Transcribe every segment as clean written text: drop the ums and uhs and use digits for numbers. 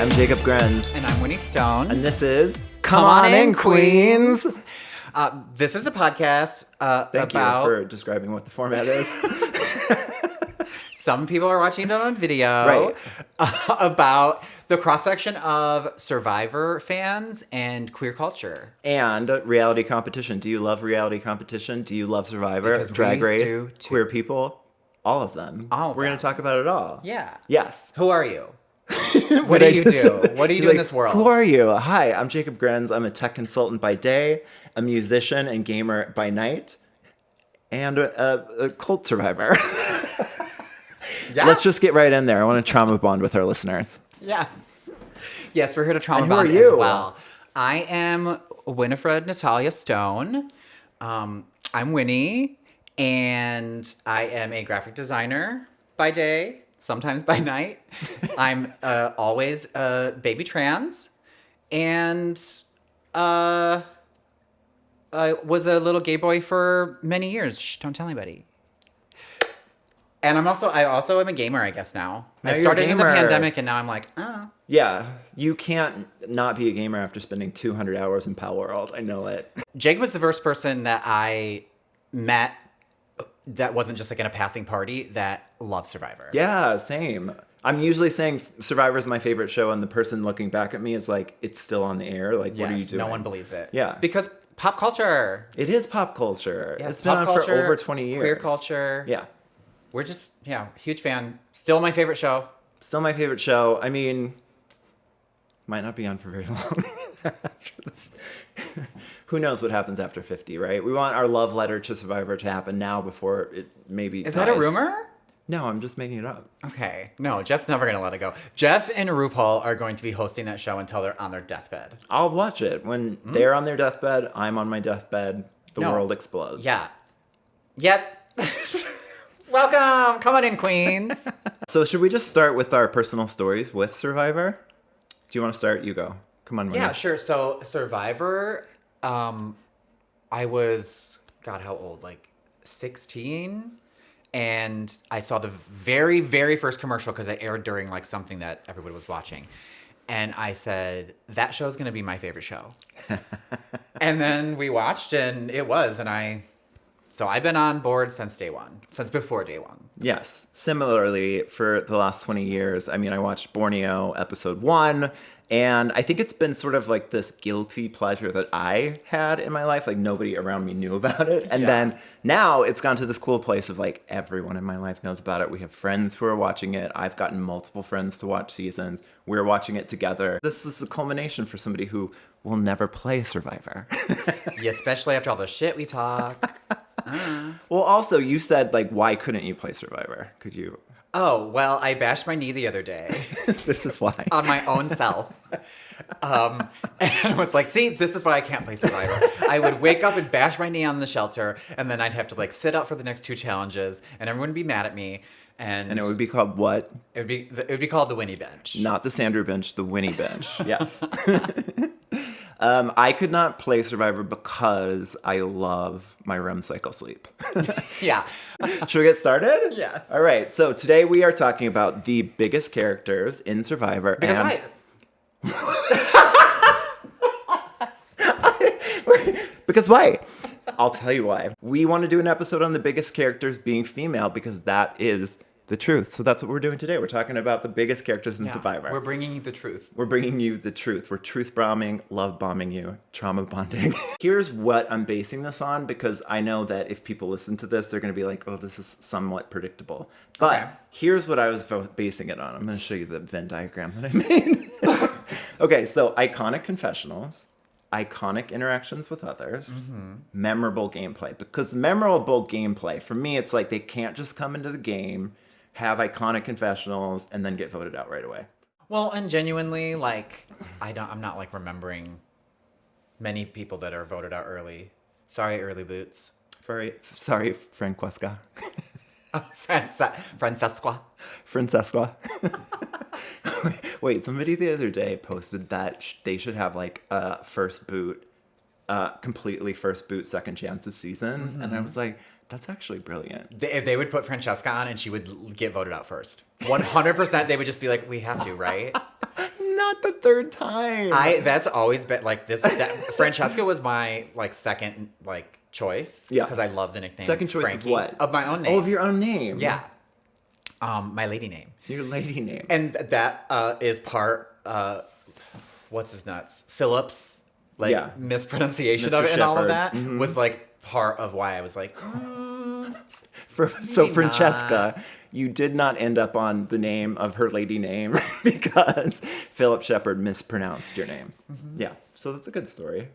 I'm Jacob Grenz. And I'm Winnie Stone. And this is Come On In, Queens. This is a podcast Thank you for describing what the format is. Some people are watching it on video. Right. About the cross-section of Survivor fans and queer culture. And reality competition. Do you love reality competition? Do you love Survivor? Because Drag we Race? do too. Queer people? All of them. All of We're going them. to talk about it all. Yeah. Yes. Who are you? What do you do? What do you do in this world? Who are you? Hi, I'm Jacob Grenz. I'm a tech consultant by day, a musician and gamer by night, and a cult survivor. Yeah. Let's just get right in there. I want to trauma bond with our listeners. Yes. Yes, we're here to trauma And who are bond you? as well. I am Winifred Natalia Stone. I'm Winnie, and I am a graphic designer by day, sometimes by night. I'm always baby trans, and I was a little gay boy for many years. Shh, don't tell anybody. And I also am a gamer, I guess, now. Now I you're a started in the gamer. pandemic, and now I'm like, oh. Yeah, you can't not be a gamer after spending 200 hours in Pal World. I know it. Jake was the first person that I met that wasn't just like in a passing party that loved Survivor. Yeah, same. I'm usually saying Survivor is my favorite show, and the person looking back at me is like, it's still on the air. Like, Yes, what are you doing? no one believes it. Yeah. Because pop culture. It is pop culture. Yes, It's been on pop culture, for over 20 years. Queer culture. Yeah. We're just, huge fan. Still my favorite show. Still my favorite show. I mean, might not be on for very long after this. Who knows what happens after 50, right? We want our love letter to Survivor to happen now before it maybe Is that a rumor? No, I'm just making it up. Okay. No, Jeff's never going to let it go. Jeff and RuPaul are going to be hosting that show until they're on their deathbed. I'll watch it. When they're on their deathbed, I'm on my deathbed, the world explodes. Yeah. Yep. Welcome. Come on in, queens. So should we just start with our personal stories with Survivor? Do you want to start? You go. Come on, Winnie. Yeah, sure. So Survivor, I was, God, how old? Like 16? And I saw the very, very first commercial because it aired during like something that everybody was watching. And I said, that show's going to be my favorite show. And then we watched and it was. So I've been on board since day one, since before day one. Yes. Similarly, for the last 20 years, I mean, I watched Borneo episode 1, and I think it's been sort of like this guilty pleasure that I had in my life. Like, nobody around me knew about it. And then now it's gone to this cool place of like, everyone in my life knows about it. We have friends who are watching it. I've gotten multiple friends to watch seasons. We're watching it together. This is the culmination for somebody who will never play Survivor. Yeah, especially after all the shit we talk. Well, also, you said, like, why couldn't you play Survivor? Could you? Oh, well, I bashed my knee the other day. This is why. On my own self. And I was like, see, this is why I can't play Survivor. I would wake up and bash my knee on the shelter, and then I'd have to like sit out for the next 2 challenges, and everyone would be mad at me. And it would be called what? It would be called the Winnie Bench. Not the Sandra bench, the Winnie bench. Yes. I could not play Survivor because I love my REM cycle sleep. Yeah. Should we get started? Yes. All right. So today we are talking about the biggest characters in Survivor. Because and Because why? I'll tell you why. We want to do an episode on the biggest characters being female because that is the truth. So that's what we're doing today. We're talking about the biggest characters in Survivor. We're bringing you the truth. We're bringing you the truth. We're truth bombing, love bombing you, trauma bonding. Here's what I'm basing this on because I know that if people listen to this, they're going to be like, oh, this is somewhat predictable. But here's what I was basing it on. I'm going to show you the Venn diagram that I made. Okay, so iconic confessionals, iconic interactions with others, memorable gameplay. Because memorable gameplay, for me, it's like they can't just come into the game, have iconic confessionals, and then get voted out right away. Well, and genuinely, like, I'm not like remembering many people that are voted out early. Sorry, early boots. Sorry, Francesca. Francesca. Wait, somebody the other day posted that they should have like a first boot, completely first boot second chances season. And I was like, that's actually brilliant. If they would put Francesca on and she would get voted out first. 100% they would just be like, we have to, right? not the third time. That's always been like this. Francesca was my like second like choice. Yeah. Because I love the nickname. Second choice Frankie, of what? Of my own name. Oh, of your own name. Yeah. My lady name. Your lady name. And that is part. What's his nuts? Phillips. Like mispronunciation Mr. of it and all of Shepherd. that was like part of why I was like. So Francesca, you did not end up on the name of her lady name because Philip Shepherd mispronounced your name. Mm-hmm. Yeah, so that's a good story.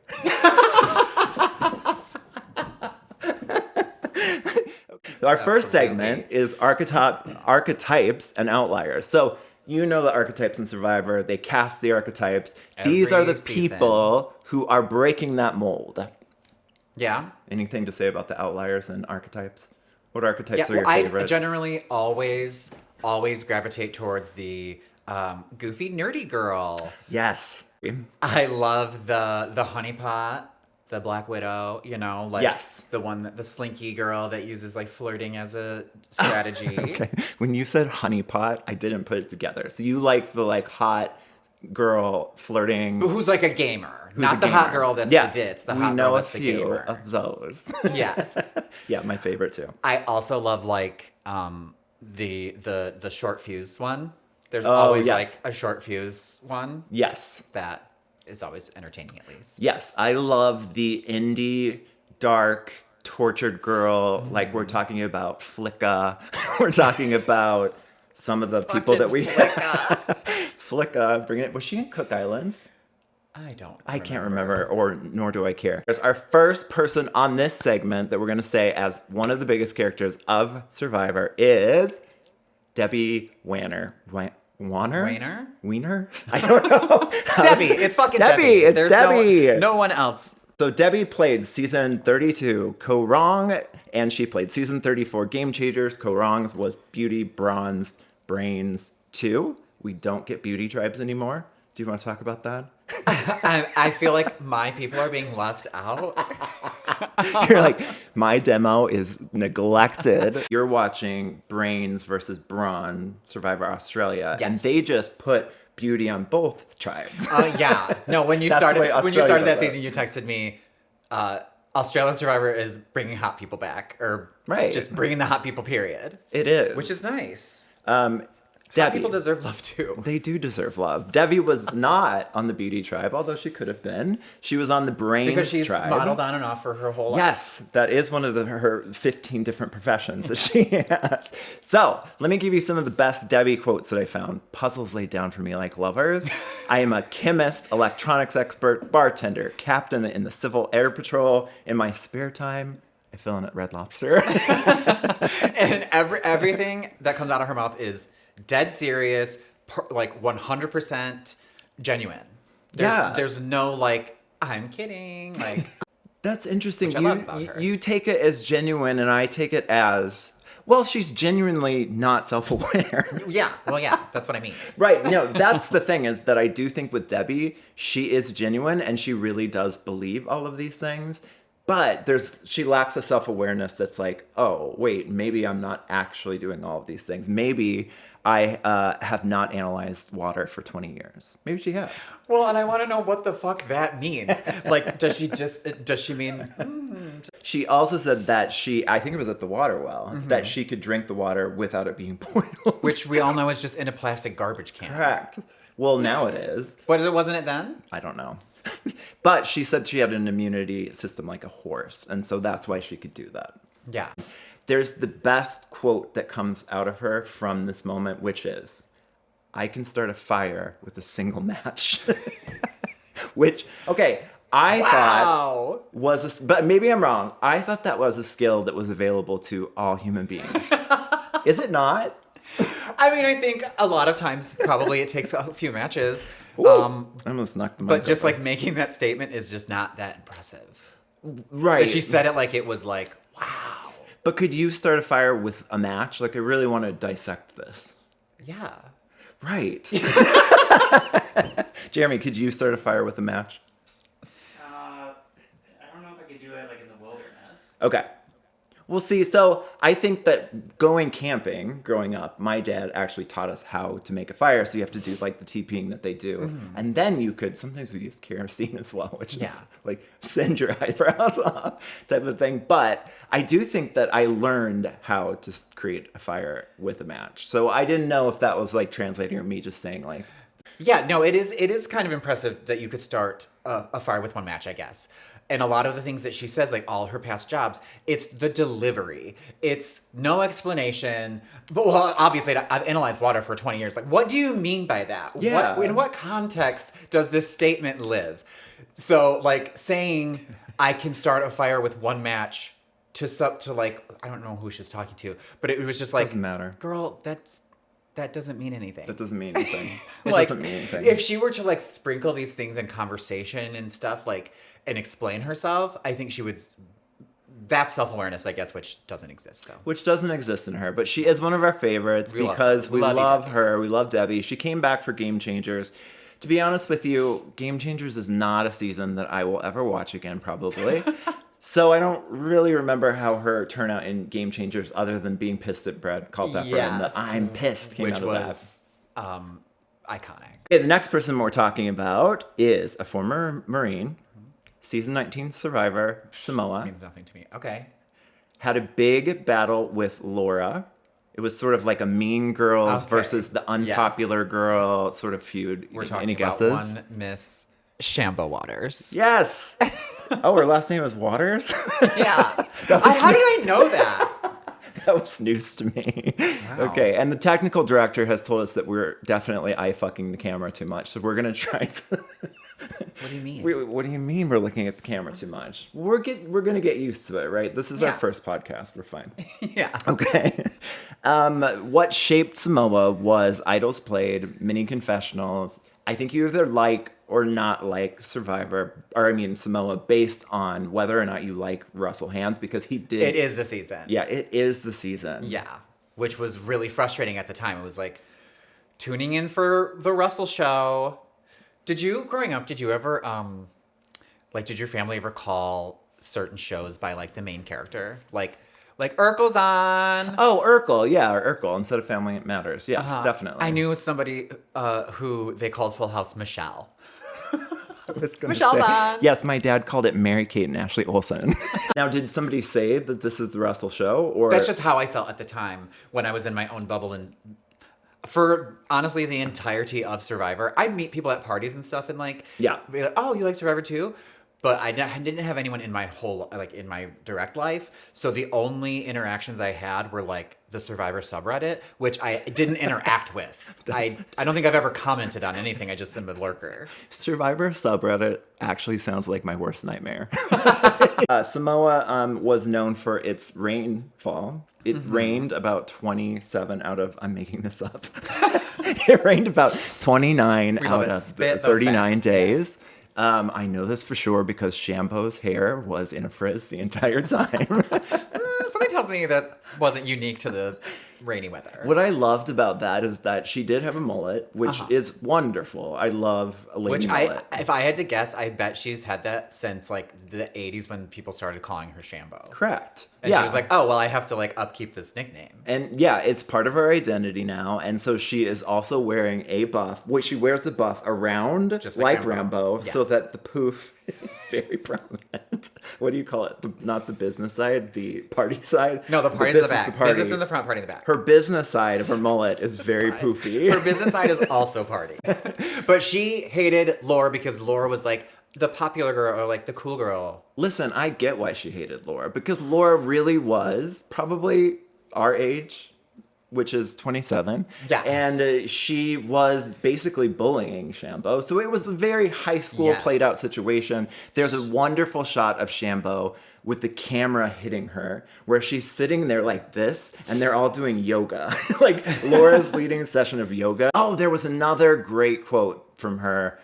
So our first segment is archetypes and outliers. So you know the archetypes in Survivor. They cast the archetypes. These are the people who are breaking that mold. Yeah. Anything to say about the outliers and archetypes? What archetypes are your favorite? I generally always gravitate towards the goofy, nerdy girl. Yes. I love the honeypot, the Black Widow, you know, like the slinky girl that uses like flirting as a strategy. Okay. When you said honeypot, I didn't put it together. So you like the like hot girl flirting. But who's like a gamer. Not the hot girl that's the ditz. The hot girl that's the gamer. We know a few of those. Yes. Yeah, my favorite too. I also love like the short fuse one. There's always like a short fuse one. Yes. That is always entertaining at least. Yes. I love the indie, dark, tortured girl. Like we're talking about Flicka. We're talking about some of the people that we Flicka, bring it. Was she in Cook Islands? I can't remember, nor do I care. There's our first person on this segment that we're going to say as one of the biggest characters of Survivor is Debbie Wanner. Wiener? Wiener? I don't know. Debbie. It's fucking Debbie. It's Debbie. No one else. So Debbie played season 32 Ko-Rong, and she played season 34 Game Changers. Ko-Rong's was Beauty, Bronze, Brains 2. We don't get beauty tribes anymore. Do you want to talk about that? I feel like my people are being left out. You're like, my demo is neglected. You're watching Brains versus Brawn, Survivor Australia, and they just put beauty on both tribes. Yeah. No, when you started that season, you texted me, Australian Survivor is bringing hot people back, or just bringing the hot people, period. It is. Which is nice. Debbie. People deserve love too. They do deserve love. Debbie was not on the beauty tribe, although she could have been. She was on the brains tribe. Because she's modeled on and off for her whole life. Yes, that is one of her 15 different professions that she has. So, let me give you some of the best Debbie quotes that I found. Puzzles laid down for me like lovers. I am a chemist, electronics expert, bartender, captain in the Civil Air Patrol. In my spare time, I fill in at Red Lobster. And everything that comes out of her mouth is dead serious, like 100% genuine. There's no like, I'm kidding. Like that's interesting. I love about her. You take it as genuine, and I take it as, well, she's genuinely not self-aware. Yeah. Well, yeah. That's what I mean. Right. No, that's the thing, is that I do think with Debbie, she is genuine and she really does believe all of these things. But she lacks a self-awareness that's like, oh, wait, maybe I'm not actually doing all of these things. Maybe I have not analyzed water for 20 years. Maybe she has. Well, and I want to know what the fuck that means. Like, does she mean? She also said that I think it was at the water well, that she could drink the water without it being boiled. Which we all know is just in a plastic garbage can. Correct. Well, now it is. Wasn't it then? I don't know. But she said she had an immunity system like a horse, and so that's why she could do that. Yeah. There's the best quote that comes out of her from this moment, which is, I can start a fire with a single match. Which, okay, I thought was but maybe I'm wrong. I thought that was a skill that was available to all human beings. Is it not? I mean, I think a lot of times probably it takes a few matches. I almost knocked the mic But just over. like making that statement is just not that impressive. Right. But she said it like it was like, wow. But could you start a fire with a match? Like, I really want to dissect this. Yeah. Right. Jeremy, could you start a fire with a match? I don't know if I could do it like in the wilderness. Okay. We'll see. So I think that going camping, growing up, my dad actually taught us how to make a fire. So you have to do like the TPing that they do. And then you could, sometimes we use kerosene as well, which is like send your eyebrows off type of thing. But I do think that I learned how to create a fire with a match. So I didn't know if that was like translating or me just saying like. Yeah, no, it is kind of impressive that you could start a fire with one match, I guess. And a lot of the things that she says, like all her past jobs, it's the delivery. It's no explanation. But well, obviously, I've analyzed water for 20 years. Like, what do you mean by that? Yeah. In what context does this statement live? So, like, saying I can start a fire with one match to like, I don't know who she was talking to, but it was just like, Doesn't matter. Girl, that doesn't mean anything. That doesn't mean anything. It Like, doesn't mean anything. If she were to like sprinkle these things in conversation and stuff, like, and explain herself, I think she would. That's self-awareness, I guess, which doesn't exist. So. Which doesn't exist in her, but she is one of our favorites because we love her. We love Debbie. She came back for Game Changers. To be honest with you, Game Changers is not a season that I will ever watch again, probably. So I don't really remember how her turnout in Game Changers, other than being pissed at Brad Culpepper and the "I'm pissed" came out of that. Which was iconic. Okay, the next person we're talking about is a former Marine, season 19 survivor, Samoa. Means nothing to me. Okay. Had a big battle with Laura. It was sort of like a mean girls versus the unpopular girl sort of feud. We're talking Any about guesses? one Miss Shambo Waters. Yes. Oh, her last name is Waters? Yeah. How did I know that? That was news to me. Wow. Okay, and the technical director has told us that we're definitely eye-fucking the camera too much, so we're going to try to... What do you mean? What do you mean we're looking at the camera too much? We're going to get used to it, right? This is our first podcast. We're fine. Yeah. Okay. What shaped Samoa was Idols Played, mini confessionals. I think you either like or not like Samoa based on whether or not you like Russell Hands, because he did. It is the season. Yeah, it is the season. Yeah. Which was really frustrating at the time. It was like tuning in for the Russell show. Growing up, did you ever, did your family ever call certain shows by like the main character? Like Urkel's on. Oh, Urkel. Yeah, or Urkel instead of Family Matters. Yes, definitely. I knew somebody who they called Full House Michelle. Michelle's on. Yes, my dad called it Mary-Kate and Ashley Olsen. Now, did somebody say that this is the Russell show? Or that's just how I felt at the time when I was in my own bubble. And for honestly the entirety of Survivor, I'd meet people at parties and stuff and like, be like, oh, you like Survivor too? But I didn't have anyone in my whole, like in my direct life. So the only interactions I had were like the Survivor subreddit, which I didn't interact with. I don't think I've ever commented on anything. I just am a lurker. Survivor subreddit actually sounds like my worst nightmare. Samoa was known for its rainfall. It rained about 27 out of, I'm making this up. It rained about 29 out of 39 days. Yes. I know this for sure because Shambo's hair was in a frizz the entire time. Something tells me that wasn't unique to the rainy weather. What I loved about that is that she did have a mullet, which is wonderful. I love a lady mullet. If I had to guess, I bet she's had that since like the 80s when people started calling her Shambo. Correct. And she was like, oh, well, I have to like upkeep this nickname. And yeah, it's part of her identity now. And so she is also wearing a buff, which she wears the buff around just like Rambo, so that the poof is very prominent. What do you call it? Not the business side, the party side? No, the party's in the back. Business in the front, party in the back. Her business side of her mullet is very poofy. Her business side is also party. But she hated Laura because Laura was like the popular girl or like the cool girl. Listen, I get why she hated Laura, because Laura really was probably our age, which is 27. Yeah. And she was basically bullying Shambo. So it was a very high school played out situation. There's a wonderful shot of Shambo with the camera hitting her, where she's sitting there like this, and they're all doing yoga. Like, Laura's leading a session of yoga. Oh, there was another great quote from her,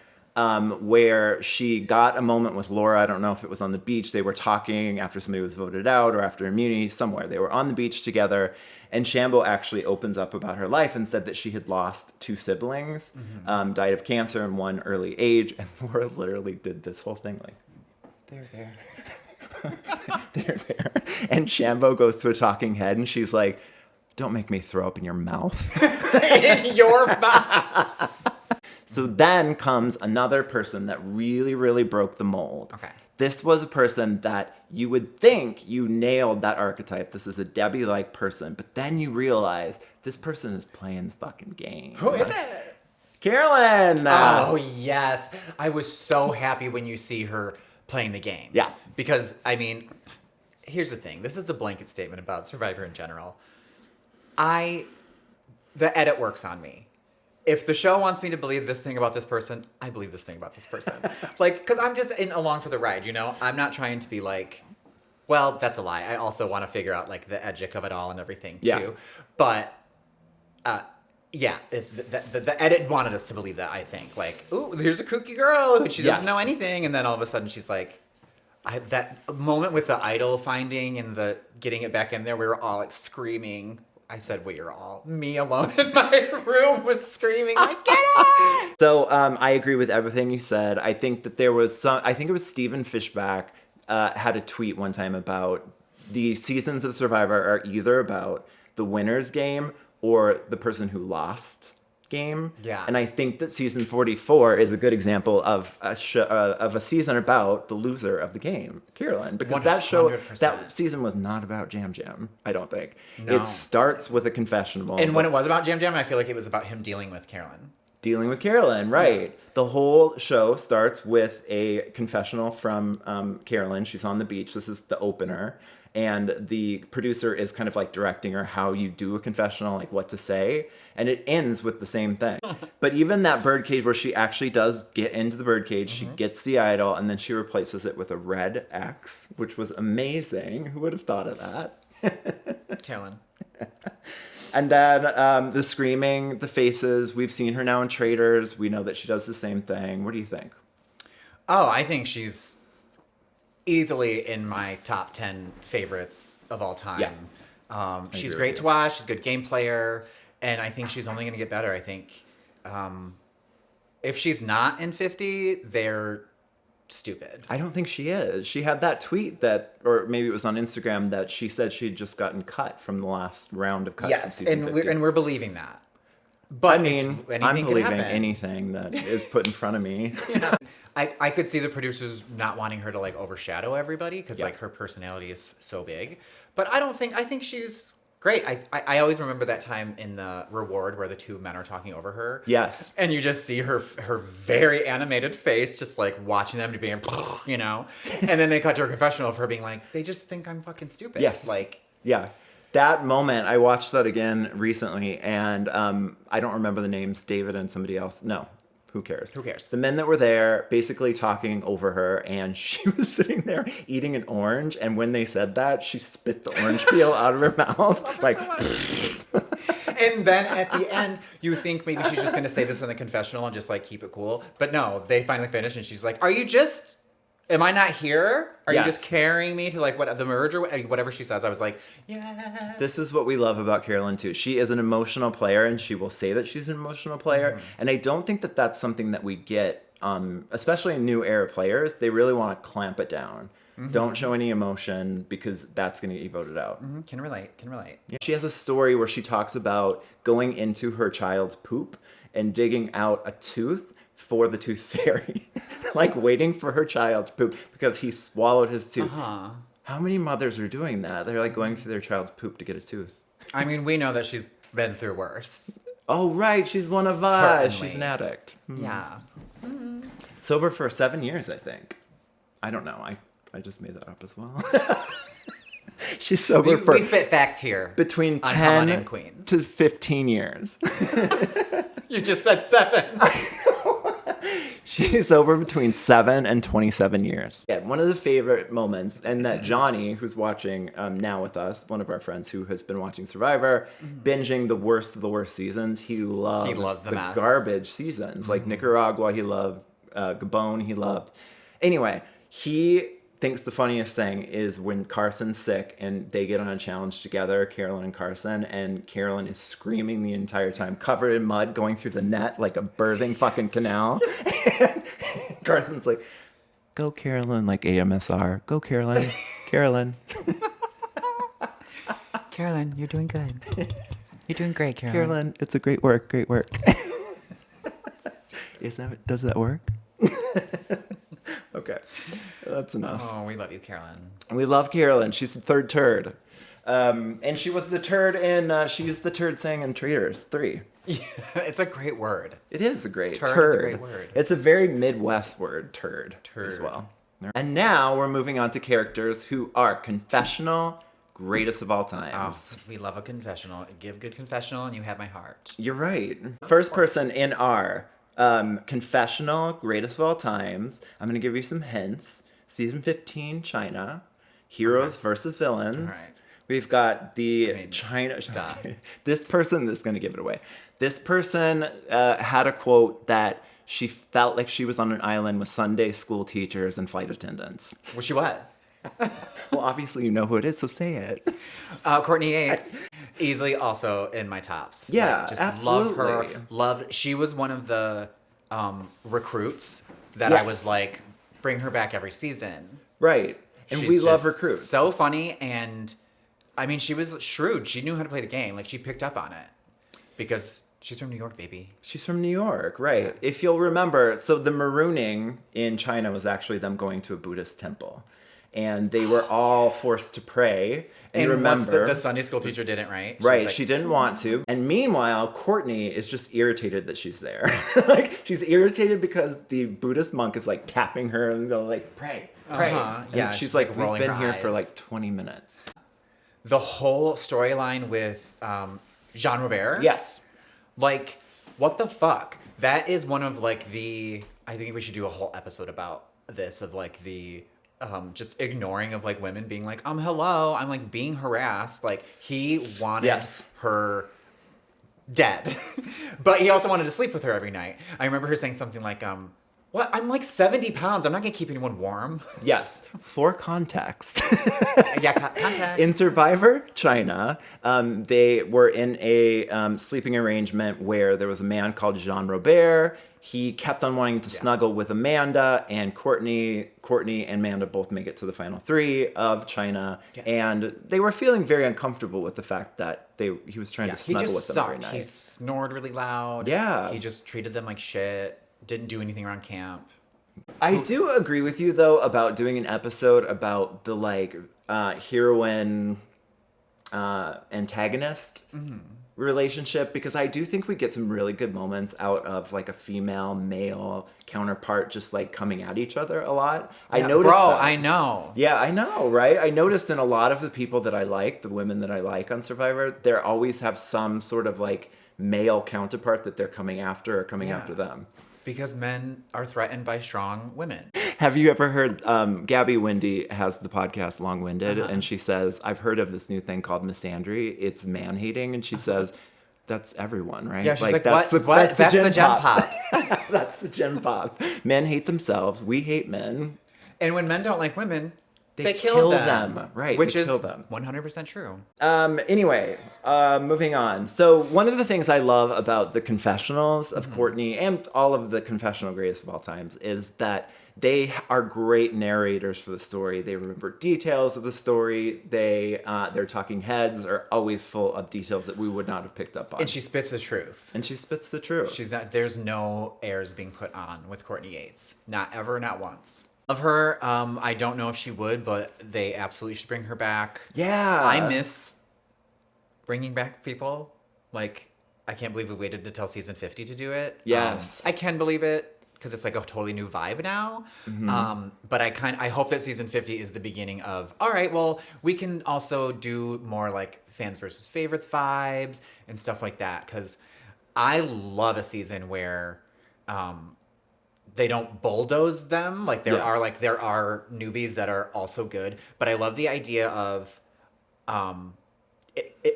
where she got a moment with Laura. I don't know if it was on the beach. They were talking after somebody was voted out or after immunity, somewhere. They were on the beach together, and Shambo actually opens up about her life and said that she had lost 2 siblings, died of cancer and one early age, and Laura literally did this whole thing like, there. They're there. And Shambo goes to a talking head and she's like, don't make me throw up in your mouth. In your mouth. So then comes another person that really, really broke the mold. Okay. This was a person that you would think you nailed that archetype. This is a Debbie-like person. But then you realize this person is playing the fucking game. Who is it? Carolyn! Oh, yes. I was so happy when you see her playing the game. Yeah. Because, I mean, here's the thing. This is a blanket statement about Survivor in general. The edit works on me. If the show wants me to believe this thing about this person, I believe this thing about this person. Like, because I'm just along for the ride, you know? I'm not trying to be like, well, that's a lie. I also want to figure out, like, the edgic of it all and everything, too. Yeah. But, yeah, the edit wanted us to believe that, I think. Like, ooh, here's a kooky girl. She doesn't know anything. And then all of a sudden she's like, that moment with the idol finding and the getting it back in there, we were all, like, screaming. I said we were all. Me alone in my room was screaming, like, get it! So I agree with everything you said. I think that there was I think it was Stephen Fishback had a tweet one time about the seasons of Survivor are either about the winner's game or the person who lost game. Yeah. And I think that season 44 is a good example of a season about the loser of the game, Carolyn, because 100%. that season was not about Jam Jam, I don't think. No. It starts with a confessional. And when it was about Jam Jam, I feel like it was about him dealing with Carolyn. Dealing with Carolyn, right. Yeah. The whole show starts with a confessional from Carolyn. She's on the beach. This is the opener. And the producer is kind of like directing her how you do a confessional, like what to say. And it ends with the same thing. But even that birdcage where she actually does get into the birdcage, she gets the idol, and then she replaces it with a red X, which was amazing. Who would have thought of that? Carolyn. And then the screaming, the faces. We've seen her now in Traitors. We know that she does the same thing. What do you think? Oh, I think she's easily in my top 10 favorites of all time. Yeah. She's great to watch. She's a good game player. And I think she's only going to get better. I think if she's not in 50, they're stupid. I don't think she is. She had that tweet that, or maybe it was on Instagram, that she said she'd just gotten cut from the last round of cuts. Yes, of season 50. and we're believing that. But I mean, I'm believing anything that is put in front of me. Yeah. I could see the producers not wanting her to like overshadow everybody because Yeah. like her personality is so big. But I think she's great. I always remember that time in the reward where the two men are talking over her. Yes. And you just see her very animated face, just like watching them to be, you know. And then they cut to her confessional of her being like, they just think I'm fucking stupid. Yes. Like, yeah. That moment, I watched that again recently, and I don't remember the names, David and somebody else. No, who cares? Who cares? The men that were there basically talking over her, and she was sitting there eating an orange, and when they said that, she spit the orange peel out of her mouth. Like, and then at the end, you think maybe she's just going to say this in the confessional and just like keep it cool. But no, they finally finish, and she's like, am I not here? Are you just carrying me to like the merge or whatever she says? I was like, yeah. This is what we love about Carolyn too. She is an emotional player, and she will say that she's an emotional player. Mm-hmm. And I don't think that that's something that we get, especially in new era players. They really want to clamp it down. Mm-hmm. Don't show any emotion because that's going to get you voted out. Mm-hmm. Can relate. Yeah. She has a story where she talks about going into her child's poop and digging out a tooth for the tooth fairy. Like waiting for her child's poop because he swallowed his tooth. Uh-huh. How many mothers are doing that? They're like going through their child's poop to get a tooth. I mean, we know that she's been through worse. Oh, right. She's one of us. She's an addict. Yeah. Mm-hmm. Sober for 7 years, I think. I don't know. I just made that up as well. She's sober for... We spit facts here. Between 10 to 15 years. You just said 7. She's sober between 7 and 27 years. Yeah, one of the favorite moments, and that Johnny, who's watching now with us, one of our friends who has been watching Survivor, binging the worst of the worst seasons, he loves the garbage seasons. Like Nicaragua, he loved. Gabon, he loved. Anyway, he thinks the funniest thing is when Carson's sick and they get on a challenge together, Carolyn and Carson, and Carolyn is screaming the entire time, covered in mud, going through the net like a birthing fucking canal. And Carson's like, Go Carolyn, like AMSR. Go Carolyn. Carolyn. Carolyn, you're doing good. You're doing great, Carolyn. Carolyn, it's a great work. Great work. Does that work? Okay. That's enough. Oh, we love you, Carolyn. We love Carolyn. She's the third turd. And she was the turd she used the turd saying in Traitors 3. Yeah, it's a great word. It is a great Turd turd. is a great word. It's a very Midwest word, turd as Turd. well. And now we're moving on to characters who are confessional, greatest of all times. Oh, we love a confessional. Give good confessional and you have my heart. You're right. First person in our confessional, greatest of all times. I'm going to give you some hints. Season 15, China. Heroes versus villains. All right. We've got China. This person is going to give it away. This person had a quote that she felt like she was on an island with Sunday school teachers and flight attendants. Well, she was. Well, obviously you know who it is, so say it. Courtney Yates, easily also in my tops. Yeah, like, just absolutely. love her. She was one of the recruits that I was like, bring her back every season. Right. And She's we love just recruits. So funny, and I mean, she was shrewd. She knew how to play the game. Like, she picked up on it because she's from New York, baby. She's from New York, right. Yeah. If you'll remember, so the marooning in China was actually them going to a Buddhist temple. And they were all forced to pray. And remember, once the Sunday school teacher didn't, right? She didn't want to. And meanwhile, Courtney is just irritated that she's there. Like, she's irritated because the Buddhist monk is like tapping her and go like, pray. And yeah, she's like, we've rolling been her here for eyes. like 20 minutes. The whole storyline with Jean Robert. Yes. Like, what the fuck? That is one of like I think we should do a whole episode about this, of like the just ignoring of like women being like, hello, I'm like being harassed. Like, he wanted her dead, but he also wanted to sleep with her every night. I remember her saying something like, what? I'm like 70 pounds. I'm not gonna keep anyone warm. Yes. For context. Context. In Survivor China, they were in a sleeping arrangement where there was a man called Jean Robert. He kept on wanting to snuggle with Amanda, and Courtney and Amanda both make it to the final 3 of China. Yes. And they were feeling very uncomfortable with the fact that he was trying to snuggle with them every night. He snored really loud. Yeah. He just treated them like shit. Didn't do anything around camp. I do agree with you, though, about doing an episode about the like heroine antagonist relationship, because I do think we get some really good moments out of like a female male counterpart just like coming at each other a lot. Yeah, I noticed that. I know. Yeah, I know, right? I noticed in a lot of the people that I like, the women that I like on Survivor, they always have some sort of like male counterpart that they're coming after or coming after them. Because men are threatened by strong women. Have you ever heard, Gabby Wendy has the podcast Long Winded, and she says, I've heard of this new thing called misandry. It's man-hating, and she says, that's everyone, right? Yeah, she's like that's the gen pop. That's the gen pop. Men hate themselves. We hate men. And when men don't like women, they kill them. Right, which is kill them. 100% true. Anyway, moving on. So one of the things I love about the confessionals of Courtney and all of the confessional greatest of all times is that they are great narrators for the story. They remember details of the story. Their talking heads are always full of details that we would not have picked up on. And she spits the truth. There's no airs being put on with Courtney Yates. Not ever, not once. Love her. I don't know if she would, but they absolutely should bring her back. Yeah. I miss bringing back people. Like, I can't believe we waited until season 50 to do it. Yes. I can believe it because it's like a totally new vibe now. But I hope that season 50 is the beginning of, all right, well, we can also do more like fans versus favorites vibes and stuff like that. Because I love a season where they don't bulldoze them. Like there are newbies that are also good. But I love the idea of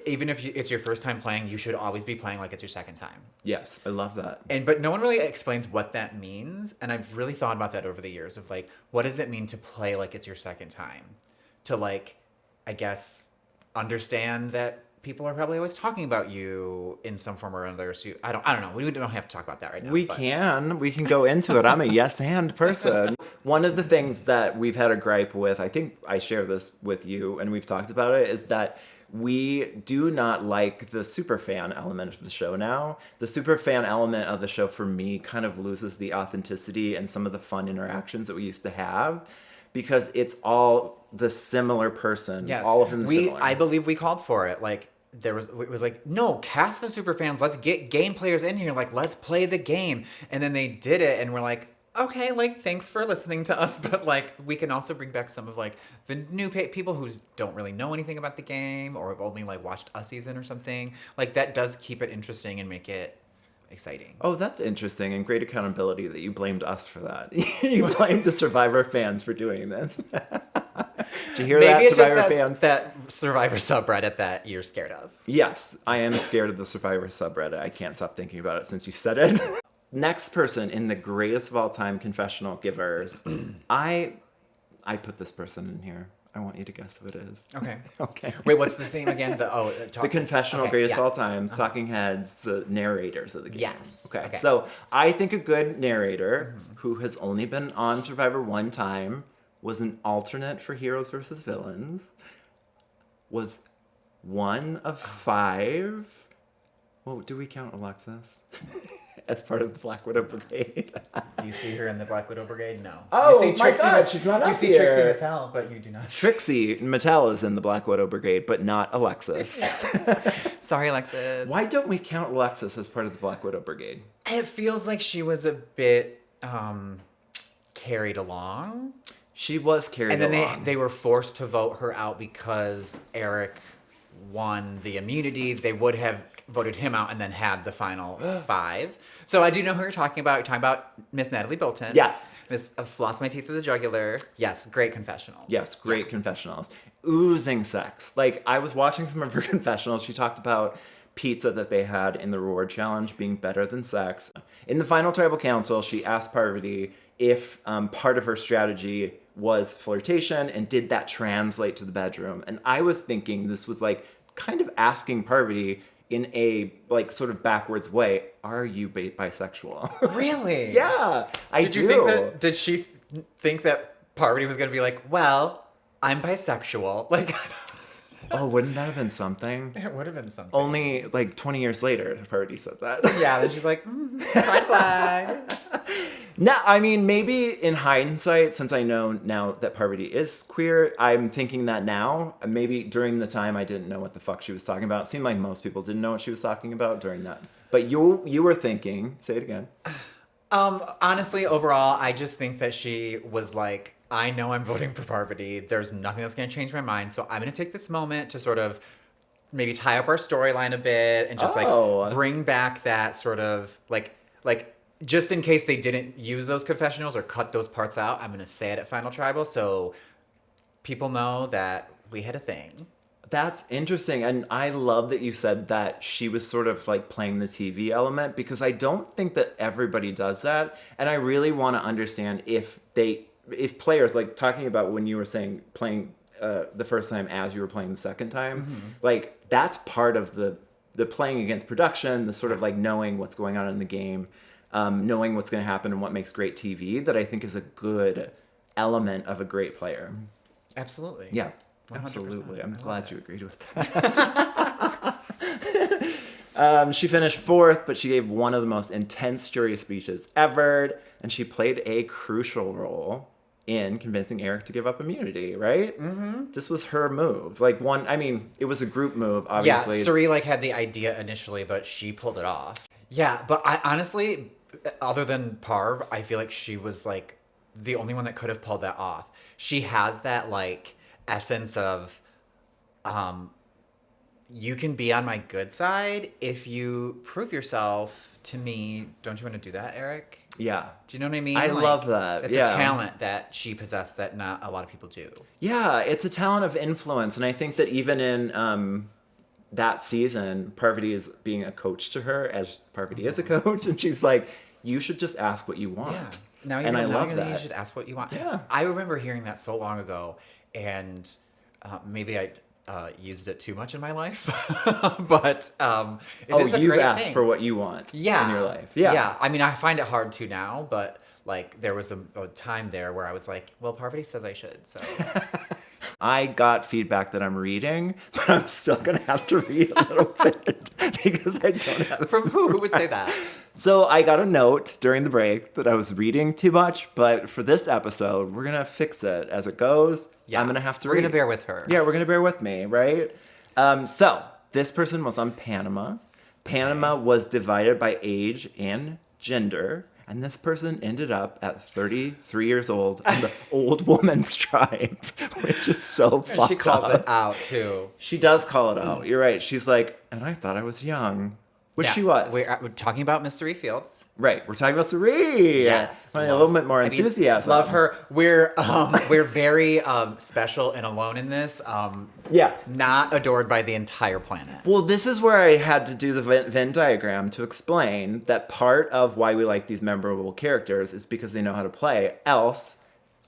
even if it's your first time playing, you should always be playing like it's your second time. Yes, I love that. But no one really explains what that means. And I've really thought about that over the years of like, what does it mean to play like it's your second time? To like, I guess, understand that people are probably always talking about you in some form or another. So I don't know. We don't have to talk about that right now. We can go into it. I'm a yes and person. One of the things that we've had a gripe with, I think I share this with you and we've talked about it, is that we do not like the super fan element of the show now. The super fan element of the show for me kind of loses the authenticity and some of the fun interactions that we used to have because it's all the similar person. Yes. All of them similar. I believe we called for it. Like, it was like, no, cast the super fans. Let's get game players in here. Like, let's play the game. And then they did it, and we're like, okay, like, thanks for listening to us, but like, we can also bring back some of like the new people who don't really know anything about the game or have only like watched a season or something. Like, that does keep it interesting and make it exciting. Oh, that's interesting and great accountability that you blamed us for that. You blamed the Survivor fans for doing this. Did you hear Maybe that, it's Survivor just fans? that Survivor subreddit that you're scared of. Yes, I am scared of the Survivor subreddit. I can't stop thinking about it since you said it. Next person in the greatest of all time confessional givers. I put this person in here. I want you to guess who it is. Okay. Okay. Wait, what's the theme again? The confessional okay, greatest yeah. of all time, talking heads, the narrators of the game. Yes. Okay. So I think a good narrator who has only been on Survivor one time, was an alternate for Heroes versus Villains, was one of 5. Well, do we count Alexis as part of the Black Widow Brigade? Do you see her in the Black Widow Brigade? No. Oh, you see my God, she's not You up see here. Trixie Mattel, but you do not. Trixie Mattel is in the Black Widow Brigade, but not Alexis. Sorry, Alexis. Why don't we count Alexis as part of the Black Widow Brigade? It feels like she was a bit carried along. She was carried along. And then they were forced to vote her out because Eric won the immunity. They would have voted him out and then had the final 5. So I do know who you're talking about. You're talking about Miss Natalie Bolton. Yes. Miss Floss My Teeth with the Jugular. Yes, great confessionals. Yes, great confessionals. Oozing sex. Like, I was watching some of her confessionals. She talked about pizza that they had in the reward challenge being better than sex. In the final tribal council, she asked Parvati if part of her strategy was flirtation and did that translate to the bedroom. And I was thinking this was like kind of asking Parvati in a like sort of backwards way, are you bisexual? Really? Yeah, I Did do. you think that? Did she think that Parvati was going to be like, well, I'm bisexual? Like, Oh, wouldn't that have been something? it would have been something. Only like 20 years later, Parvati said that. Yeah, then she's like, pride flag. No, I mean, maybe in hindsight, since I know now that Parvati is queer, I'm thinking that now. Maybe during the time I didn't know what the fuck she was talking about. It seemed like most people didn't know what she was talking about during that. But you were thinking, say it again. Honestly, overall, I just think that she was like, I know I'm voting for Parvati. There's nothing that's going to change my mind. So I'm going to take this moment to sort of maybe tie up our storyline a bit and just like bring back that sort of like just in case they didn't use those confessionals or cut those parts out, I'm going to say it at Final Tribal so people know that we had a thing. That's interesting. And I love that you said that she was sort of like playing the TV element because I don't think that everybody does that. And I really want to understand if players, like talking about when you were saying playing the first time as you were playing the second time, like that's part of the playing against production, the sort of like knowing what's going on in the game, knowing what's going to happen and what makes great TV that I think is a good element of a great player. Absolutely. Yeah. 100%. Absolutely. I'm glad you agreed with that. She finished 4th, but she gave one of the most intense jury speeches ever, and she played a crucial role in convincing Eric to give up immunity, right? Mm-hmm. This was her move. Like it was a group move, obviously. Yeah, Suri like had the idea initially, but she pulled it off. Yeah, but I honestly, other than Parv, I feel like she was like the only one that could have pulled that off. She has that like essence of you can be on my good side if you prove yourself to me. Don't you want to do that, Eric? Yeah. Do you know what I mean? I love that. It's a talent that she possessed that not a lot of people do. Yeah, it's a talent of influence. And I think that even in that season, Parvati is being a coach to her as Parvati is a coach. And she's like, you should just ask what you want. Yeah. Now you and know, I love you that. You should ask what you want. Yeah. I remember hearing that so long ago. And maybe I used it too much in my life, but it is a you've great asked thing. for what you want in your life. Yeah. I mean, I find it hard to now, but like there was a time there where I was like, well, Parvati says I should, so. I got feedback that I'm reading, but I'm still going to have to read a little bit because I don't have. From who? Who would say that? So I got a note during the break that I was reading too much, but for this episode, we're going to fix it as it goes. Yeah. I'm going to have to We're read. going to bear with her. Yeah, we're going to bear with me, right? So this person was on Panama. Panama was divided by age and gender. And this person ended up at 33 years old in the old woman's tribe, which is so fucked up. She calls it out, too. She does call it out. You're right. She's like, and I thought I was young. Which she was. We're talking about Miss Cerie Fields. Right. We're talking about Cerie. Yes. A little bit more enthusiasm. Love her. We're very special and alone in this. Not adored by the entire planet. Well, this is where I had to do the Venn diagram to explain that part of why we like these memorable characters is because they know how to play. Else,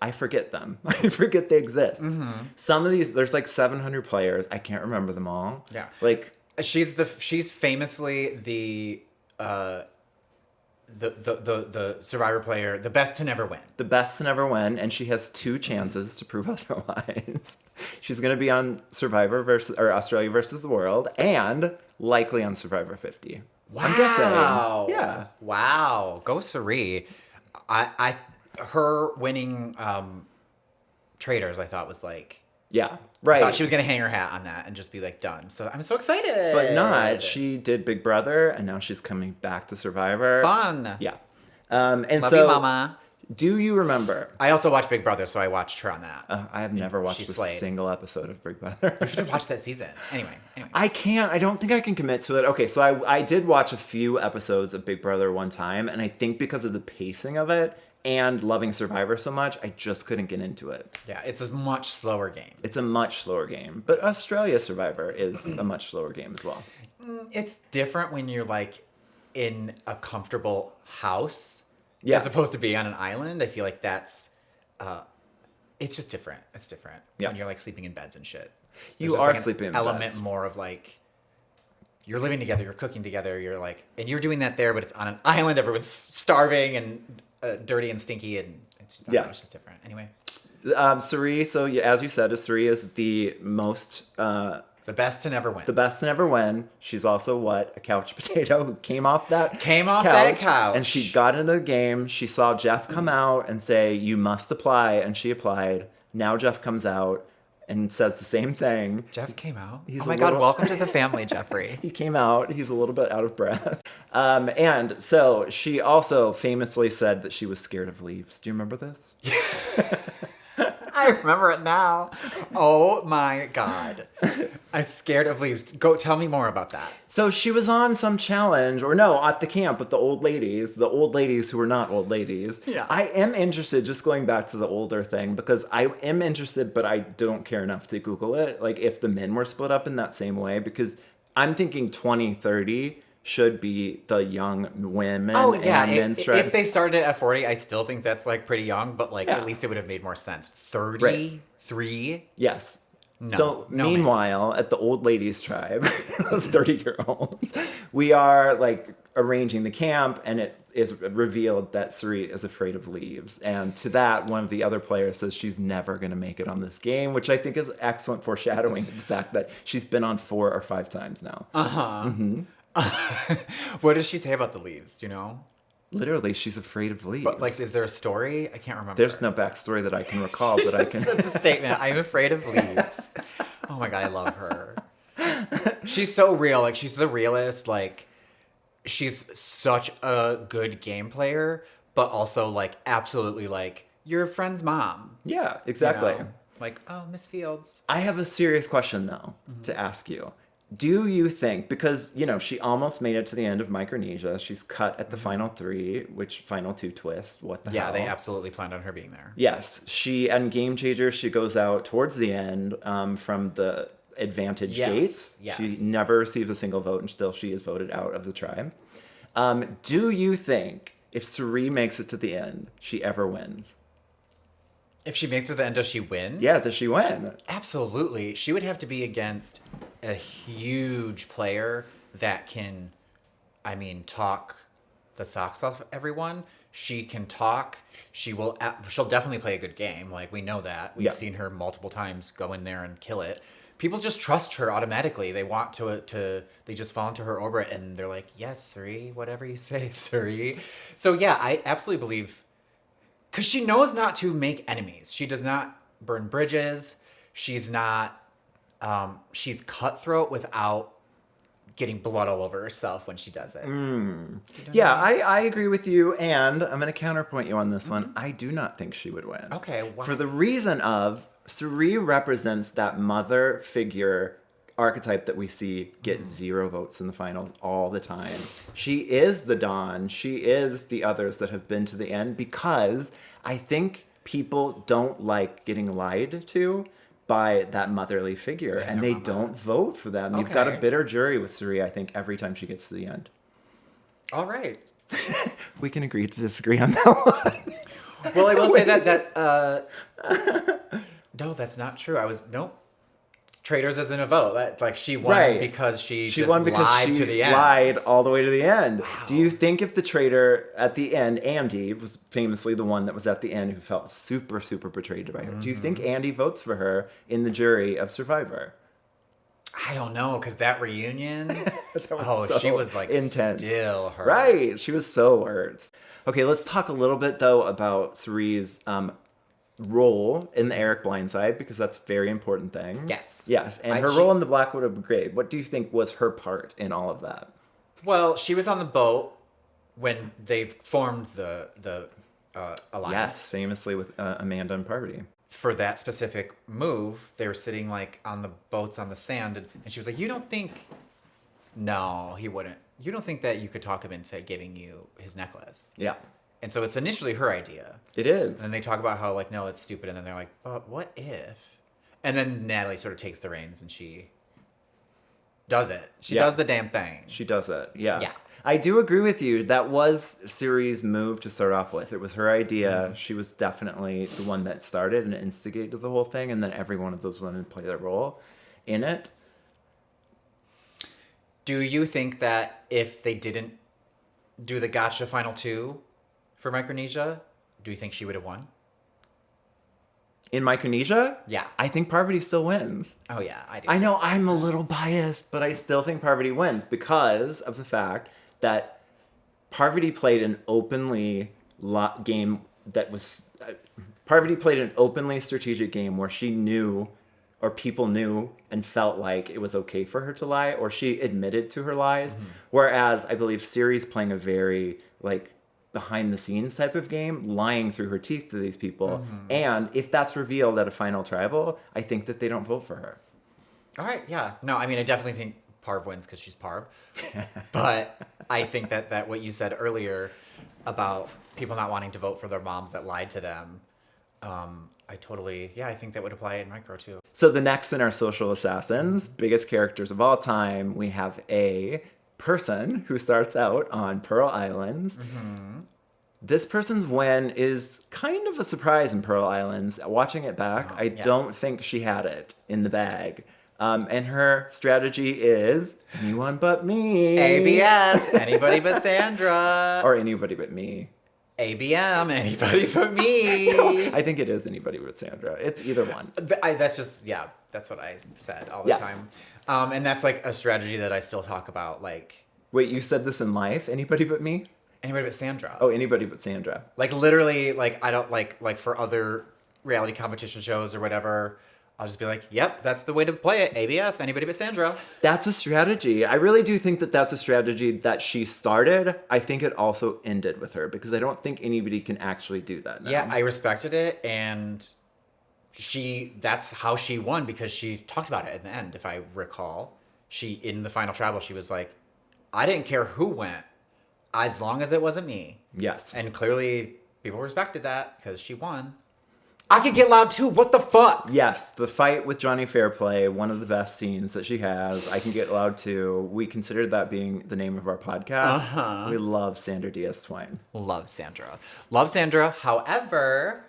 I forget them. I forget they exist. Mm-hmm. Some of these, there's like 700 players. I can't remember them all. Yeah. Like... She's famously the survivor player, the best to never win. The best to never win, and she has 2 chances to prove otherwise. She's going to be on Survivor Australia versus the World, and likely on Survivor 50. Wow. I'm guessing. Yeah. Wow. Go Cerie. Her winning Traders, I thought was like... Yeah, right. I thought she was going to hang her hat on that and just be like, done. So I'm so excited. But not. She did Big Brother, and now she's coming back to Survivor. Fun. Yeah. And Love so, you, Mama. Do you remember? I also watched Big Brother, so I watched her on that. I have never watched a single episode of Big Brother. You should have watched that season. Anyway. I can't. I don't think I can commit to it. Okay, so I did watch a few episodes of Big Brother one time, and I think because of the pacing of it, and loving Survivor so much, I just couldn't get into it. Yeah, it's a much slower game. It's a much slower game. But Australia Survivor is a much slower game as well. It's different when you're like in a comfortable house as opposed to being on an island. I feel like that's it's just different. It's different when you're like sleeping in beds and shit. You are sleeping in beds. Element more of like you're living together, you're cooking together, you're like, and you're doing that there, but it's on an island. Everyone's starving and dirty and stinky, and it's just different. Anyway, Cerie. So as you said, Cerie is the most the best to never win. The best to never win. She's also a couch potato who came off that couch, and she got into the game. She saw Jeff come out and say, "You must apply," and she applied. Now Jeff comes out and says the same thing. Jeff came out? He's oh my God, welcome to the family, Jeffrey. He came out. He's a little bit out of breath. And so she also famously said that she was scared of leaves. Do you remember this? I remember it now. Oh my God. I'm scared of leaves. Go tell me more about that. So she was on some challenge, or no, at the camp with the old ladies who were not old ladies. Yeah. I am interested, just going back to the older thing, because I am interested, but I don't care enough to Google it. Like if the men were split up in that same way, because I'm thinking 2030 should be the young women and men's tribe. If they started at 40, I still think that's like pretty young, but like at least it would have made more sense. 33? Right. Yes. No, meanwhile, at the old ladies tribe of 30-year-olds, we are like arranging the camp, and it is revealed that Cerie is afraid of leaves. And to that, one of the other players says she's never going to make it on this game, which I think is excellent foreshadowing the fact that she's been on 4 or 5 times now. Uh-huh. Mm-hmm. What does she say about the leaves? Do you know? Literally, she's afraid of leaves. But like, is there a story? I can't remember. There's no backstory that I can recall, but I can. That's a statement. I'm afraid of leaves. Oh my God, I love her. She's so real. Like, she's the realest. Like, she's such a good game player, but also like absolutely like your friend's mom. Yeah, exactly. You know? Like, oh, Miss Fields. I have a serious question though to ask you. Do you think, because, she almost made it to the end of Micronesia, she's cut at the final 3, which final 2 twist, what the hell? Yeah, they absolutely planned on her being there. Yes, and Game Changer, she goes out towards the end from the advantage gates. Yes. She never receives a single vote, and still she is voted out of the tribe. Do you think, if Cerie makes it to the end, she ever wins? If she makes it to the end, does she win? Yeah, does she win? Absolutely. She would have to be against a huge player that can, I mean, talk the socks off everyone. She can talk. She'll definitely play a good game. Like, we know that. We've seen her multiple times go in there and kill it. People just trust her automatically. They want they just fall into her orbit and they're like, yes, Suri, whatever you say, Suri. So yeah, I absolutely believe, because she knows not to make enemies. She does not burn bridges. She's not, she's cutthroat without getting blood all over herself when she does it. Yeah, I agree with you, and I'm going to counterpoint you on this one. I do not think she would win. Okay, wow. For the reason of, Suri represents that mother figure archetype that we see get 0 votes in the finals all the time. She is the Dawn. She is the others that have been to the end, because I think people don't like getting lied to by that motherly figure, and they don't vote for them. You've got a bitter jury with Suri, I think, every time she gets to the end. All right. We can agree to disagree on that one. Well, I will say that no, that's not true. Nope. Traitors isn't a vote. Like, she won because she just won because lied to the end. Lied all the way to the end. Wow. Do you think if the traitor at the end, Andy was famously the one that was at the end who felt super, super betrayed by her. Do you think Andy votes for her in the jury of Survivor? I don't know, because that reunion, so she was like intense. Still hurt. Right. She was so hurt. Okay, let's talk a little bit though about Suri's role in the Eric Blindside, because that's a very important thing. Yes. And her role in the Blackwood Brigade. What do you think was her part in all of that? Well, she was on the boat when they formed the alliance. Yes, famously with Amanda and Parvati. For that specific move, they were sitting like on the boats on the sand, and she was like, "You don't think? No, he wouldn't. You don't think that you could talk him into giving you his necklace?" Yeah. And so it's initially her idea. It is. And then they talk about how, like, no, it's stupid. And then they're like, but what if? And then Natalie sort of takes the reins and she does it. She does the damn thing. She does it. Yeah. Yeah. I do agree with you. That was Suri's move to start off with. It was her idea. She was definitely the one that started and instigated the whole thing. And then every one of those women play their role in it. Do you think that if they didn't do the gotcha final 2 for Micronesia, do you think she would have won? In Micronesia? Yeah. I think Parvati still wins. Oh, yeah, I do. I know I'm a little biased, but I still think Parvati wins because of the fact that Parvati played an openly game that was... Parvati played an openly strategic game where she knew, or people knew and felt like it was okay for her to lie, or she admitted to her lies. Whereas I believe Suri's playing a very, like, behind the scenes type of game, lying through her teeth to these people. And if that's revealed at a final tribal, I think that they don't vote for her. All right, yeah. No, I mean, I definitely think Parv wins because she's Parv. But I think that what you said earlier about people not wanting to vote for their moms that lied to them, I think that would apply in Micro too. So the next in our social assassins, biggest characters of all time, we have a person who starts out on Pearl Islands. This person's win is kind of a surprise in Pearl Islands. Watching it back, I don't think she had it in the bag. And her strategy is anyone but me. ABS, anybody but Sandra. Or anybody but me. ABM, anybody but me. I think it is anybody but Sandra. It's either one. That's what I said all the time. And that's like a strategy that I still talk about. Like, wait, you said this in life? Anybody but me? Anybody but Sandra. Oh, anybody but Sandra. Like, literally, like, I don't like for other reality competition shows or whatever, I'll just be like, yep, that's the way to play it. ABS, anybody but Sandra. That's a strategy. I really do think that that's a strategy that she started. I think it also ended with her because I don't think anybody can actually do that now. Yeah, I respected it, and that's how she won because she talked about it at the end, if I recall. In the final tribal, she was like, I didn't care who went, as long as it wasn't me. Yes. And clearly, people respected that because she won. I could get loud too. What the fuck? Yes, the fight with Johnny Fairplay, one of the best scenes that she has. I can get loud too. We considered that being the name of our podcast. We love Sandra Diaz-Twine. Love Sandra. Love Sandra. However,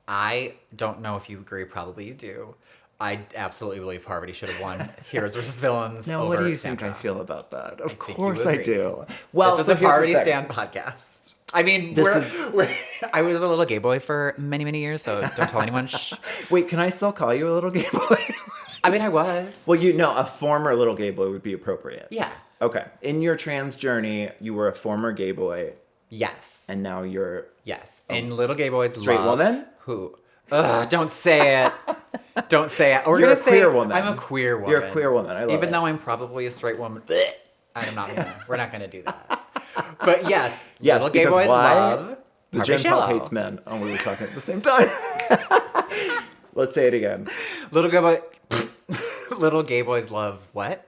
I don't know if you agree. Probably you do. I absolutely believe Parvati should have won Heroes versus Villains. Now, over what do you Sandra. think I feel about that? Of think course you I agree. do. Well, This is so a here's Parvati the thing. Stand podcast. I mean, This I was a little gay boy for many, many years, so don't tell anyone. Shh. Wait, can I still call you a little gay boy? I mean, I was. Well, a former little gay boy would be appropriate. Yeah. Okay. In your trans journey, you were a former gay boy, Yes. and now you're Yes. And little gay boys straight love woman? Who? Ugh, don't say it. Don't say it. We're You're gonna a queer say woman. I'm a queer woman. You're a queer woman. I love Even it. though I'm probably a straight woman. I'm not gonna. We're not gonna do that. But yes, Yes, little gay because boys why? love The Parvati Gen Pop Shallow. hates men. Oh, we were talking at the same time. Let's say it again. Little gay boy. Little gay boys love what?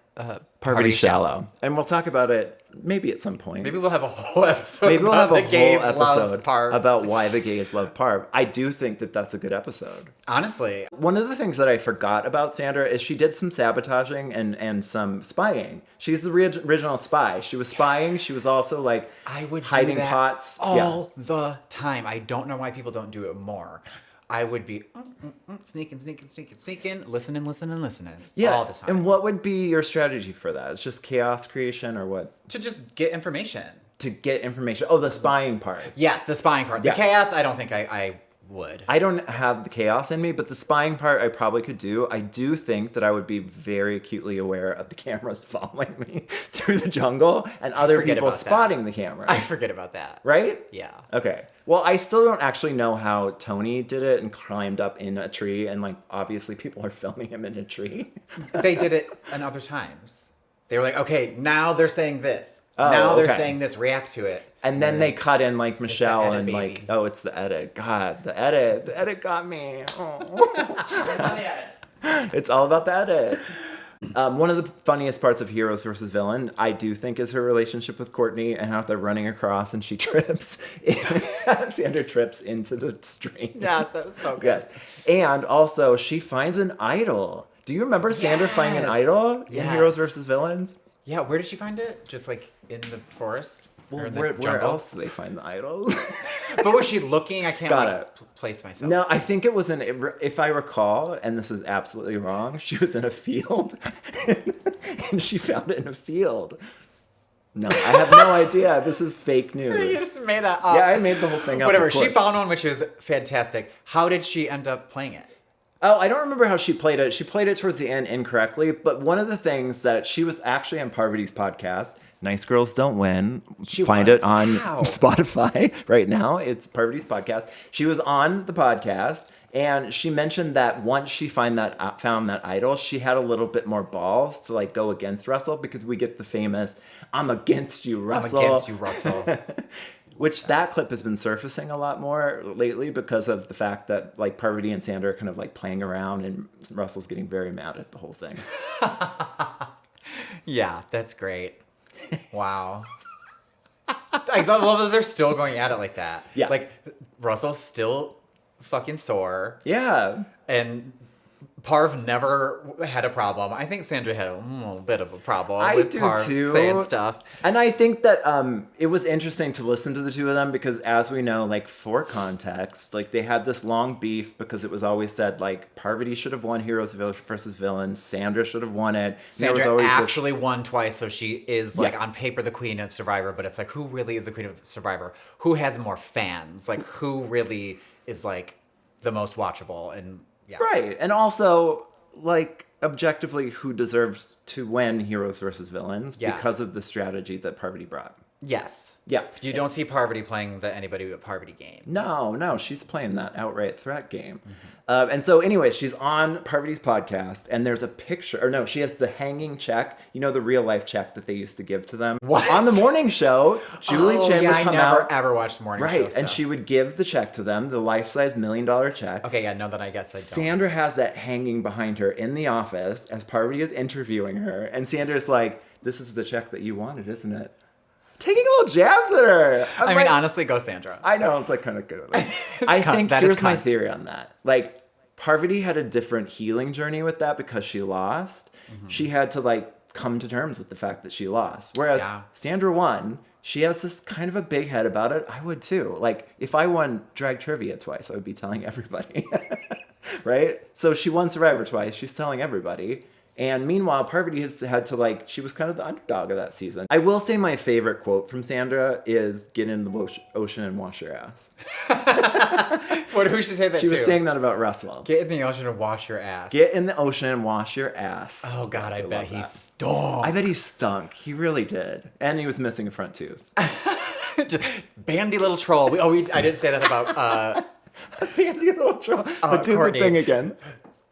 Parvati Shallow. And we'll talk about it maybe at some point. Maybe we'll have a whole episode. Maybe we'll have about a the gays whole love episode Parv. about why the gays love Parv. I do think that that's a good episode. Honestly, One of the things that I forgot about Sandra is she did some sabotaging and some spying. She's the original spy. She was spying. She was also like I would hiding do that pots. all the time. I don't know why people don't do it more. I would be sneaking, listening Yeah. all the time. And what would be your strategy for that? It's just chaos creation or what? To just get information. To get information. Oh, the spying part. Yes, the spying part. The Yeah. chaos, I don't think I would. I don't have the chaos in me, but the spying part I probably could do. I do think that I would be very acutely aware of the cameras following me through the jungle and other forget people about that. spotting the camera. I forget about that. Right? Yeah. Okay. Well, I still don't actually know how Tony did it and climbed up in a tree, and like obviously people are filming him in a tree. They did it in other times. They were like, okay, now they're saying this. Oh, now they're okay. saying this. React to it. And then they cut in like Michelle edit, and baby. like, oh, it's the edit. God, the edit. The edit got me. Oh. It's all about the edit. One of the funniest parts of Heroes versus Villain, I do think, is her relationship with Courtney and how they're running across and she trips. Sandra trips into the stream. Yes, that was so good. Yes. And also, she finds an idol. Do you remember Sandra finding an Yes. idol in Yes. Heroes versus Villains? Yeah, where did she find it? Just like in the forest? Well, Or in the where jungle? else do they find the idols? But was she looking? I can't Got like, it. place myself. No, I think it was if I recall, and this is absolutely wrong, she was in a field and she found it in a field. No, I have no idea. This is fake You news. just made that up. Yeah, I made the whole thing up. Whatever. of She course. found one which was fantastic. How did she end up playing it? Oh, I don't remember how she played it. She played it towards the end incorrectly, but one of the things that she was actually on Parvati's podcast, Nice Girls Don't Win. Find was? it on How? Spotify right now. It's Parvati's podcast. She was on the podcast and she mentioned that once she found that idol, she had a little bit more balls to like go against Russell because we get the famous "I'm against you, Russell." I'm against you, Russell. Which that clip has been surfacing a lot more lately because of the fact that like Parvati and Sandra are kind of like playing around and Russell's getting very mad at the whole thing. Yeah, that's great. Wow. I love that they're still going at it like that. Yeah. Like, Russell's still fucking sore, Yeah. and Parv never had a problem. I think Sandra had a bit of a problem I with do Parv too. saying stuff. And I think that it was interesting to listen to the two of them because as we know, like for context, like they had this long beef because it was always said like Parvati should have won Heroes versus Villains. Sandra should have won it. There was Sandra always actually won twice, so she is like Yeah. on paper the queen of Survivor, but it's like who really is the queen of Survivor? Who has more fans? Like who really is like the most watchable? And yeah. Right. And also, like, objectively, who deserves to win Heroes versus Villains Yeah. because of the strategy that Parvati brought. Yes. Yeah. You don't see Parvati playing the anybody but Parvati game. No, she's playing that outright threat game. And so, anyway, she's on Parvati's podcast, and there's a picture, or no, she has the hanging check, you know, the real life check that they used to give to them. What? On the morning show, Julie Chen would I come never out. ever watched morning show Right, stuff. and she would give the check to them, the life-size $1 million check. Okay, yeah, no, then I guess I don't. Sandra has that hanging behind her in the office as Parvati is interviewing her. And Sandra's like, this is the check that you wanted, isn't it? Taking little jabs at her. I mean, honestly, go Sandra. I know, it's like kind of good. I cunt. think That is here's my cunt. theory on that. Like, Parvati had a different healing journey with that because she lost. She had to like come to terms with the fact that she lost. Whereas Yeah. Sandra won. She has this kind of a big head about it. I would too. Like, if I won drag trivia twice, I would be telling everybody. Right? So she won Survivor twice. She's telling everybody. And meanwhile, Parvati has had to, like, she was kind of the underdog of that season. I will say my favorite quote from Sandra is, get in the ocean and wash your ass. Who should say that She to? was saying that about Russell. Get in the ocean and wash your ass. Get in the ocean and wash your ass. Oh, God, Yes, I bet love he that. stunk. I bet he stunk. He really did. And he was missing a front tooth. Bandy little troll. I didn't say that about... Bandy little troll. But do Courtney. the thing again.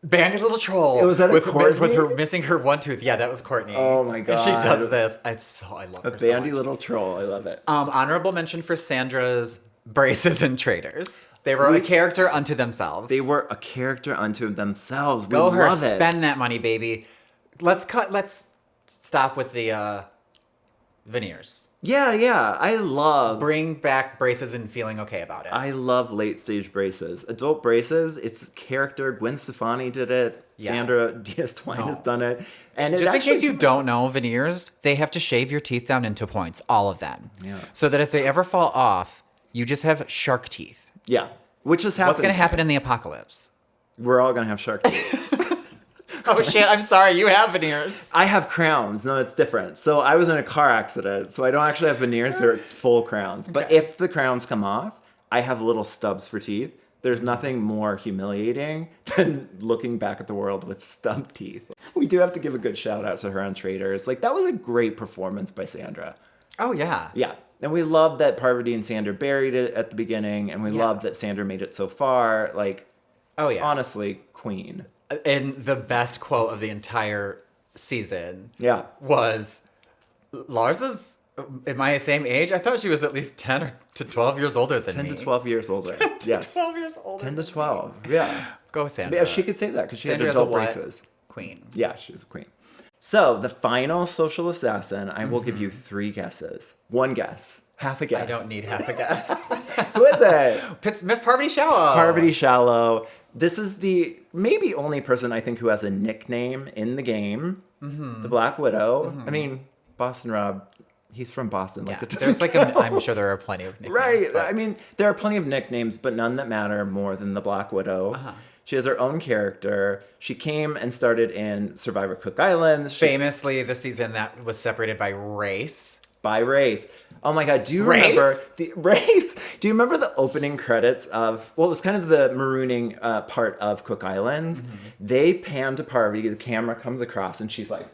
Bandy little troll. Was that a Courtney? with her missing her one tooth. Yeah, that was Courtney. Oh my God. And she does this. I love her A so bandy much. little troll. I love it. Honorable mention for Sandra's braces and traders. They were a character unto themselves. They were a character unto themselves. Go we her, love it. spend that money, baby. Let's stop with the veneers. Yeah. I love Bring back braces and feeling okay about it. I love late stage braces. Adult braces, it's character. Gwen Stefani did it. Yeah. Sandra Diaz-Twine has done it. And Just in case you don't know, veneers, they have to shave your teeth down into points, all of them. Yeah. So that if they ever fall off, you just have shark teeth. Yeah. Which has happened. What's going to happen in the apocalypse? We're all going to have shark teeth. Oh, shit. I'm sorry. You have veneers. I have crowns. No, it's different. So I was in a car accident, so I don't actually have veneers. They're full crowns. But if the crowns come off, I have little stubs for teeth. There's nothing more humiliating than looking back at the world with stubbed teeth. We do have to give a good shout out to her on Traders. Like, that was a great performance by Sandra. Oh, yeah. Yeah. And we love that Parvati and Sandra buried it at the beginning, and we love that Sandra made it so far. Like, Oh, yeah. honestly, queen. And the best quote of the entire season Yeah. was, Lars is, am I the same age? I thought she was at least 10 to 12 years older than 10 me. to 12 years older. Yes. 12 years older. 10 to 12. Yeah. Go, Sandra. Yeah, she could say that because she Sandra's had adult a what? braces. Queen. Yeah, she's a queen. So, the final social assassin, I will give you 3 guesses. 1 guess. Half a guess. I don't need half a guess. Who is it? Miss Parvati Shallow. Parvati Shallow. This is the maybe only person I think who has a nickname in the game. Mm-hmm. The Black Widow. Mm-hmm. I mean, Boston Rob, he's from Boston. Yeah. Like, There's like I'm sure there are plenty of nicknames. Right. But... I mean, there are plenty of nicknames, but none that matter more than the Black Widow. Uh-huh. She has her own character. She came and started in Survivor Cook Island. Famously, the season that was separated by race. By race. Oh my God, do you remember the race? Do you remember the opening credits of, well, it was kind of the marooning part of Cook Island. Mm-hmm. They pan to Parvati, the camera comes across, and she's like...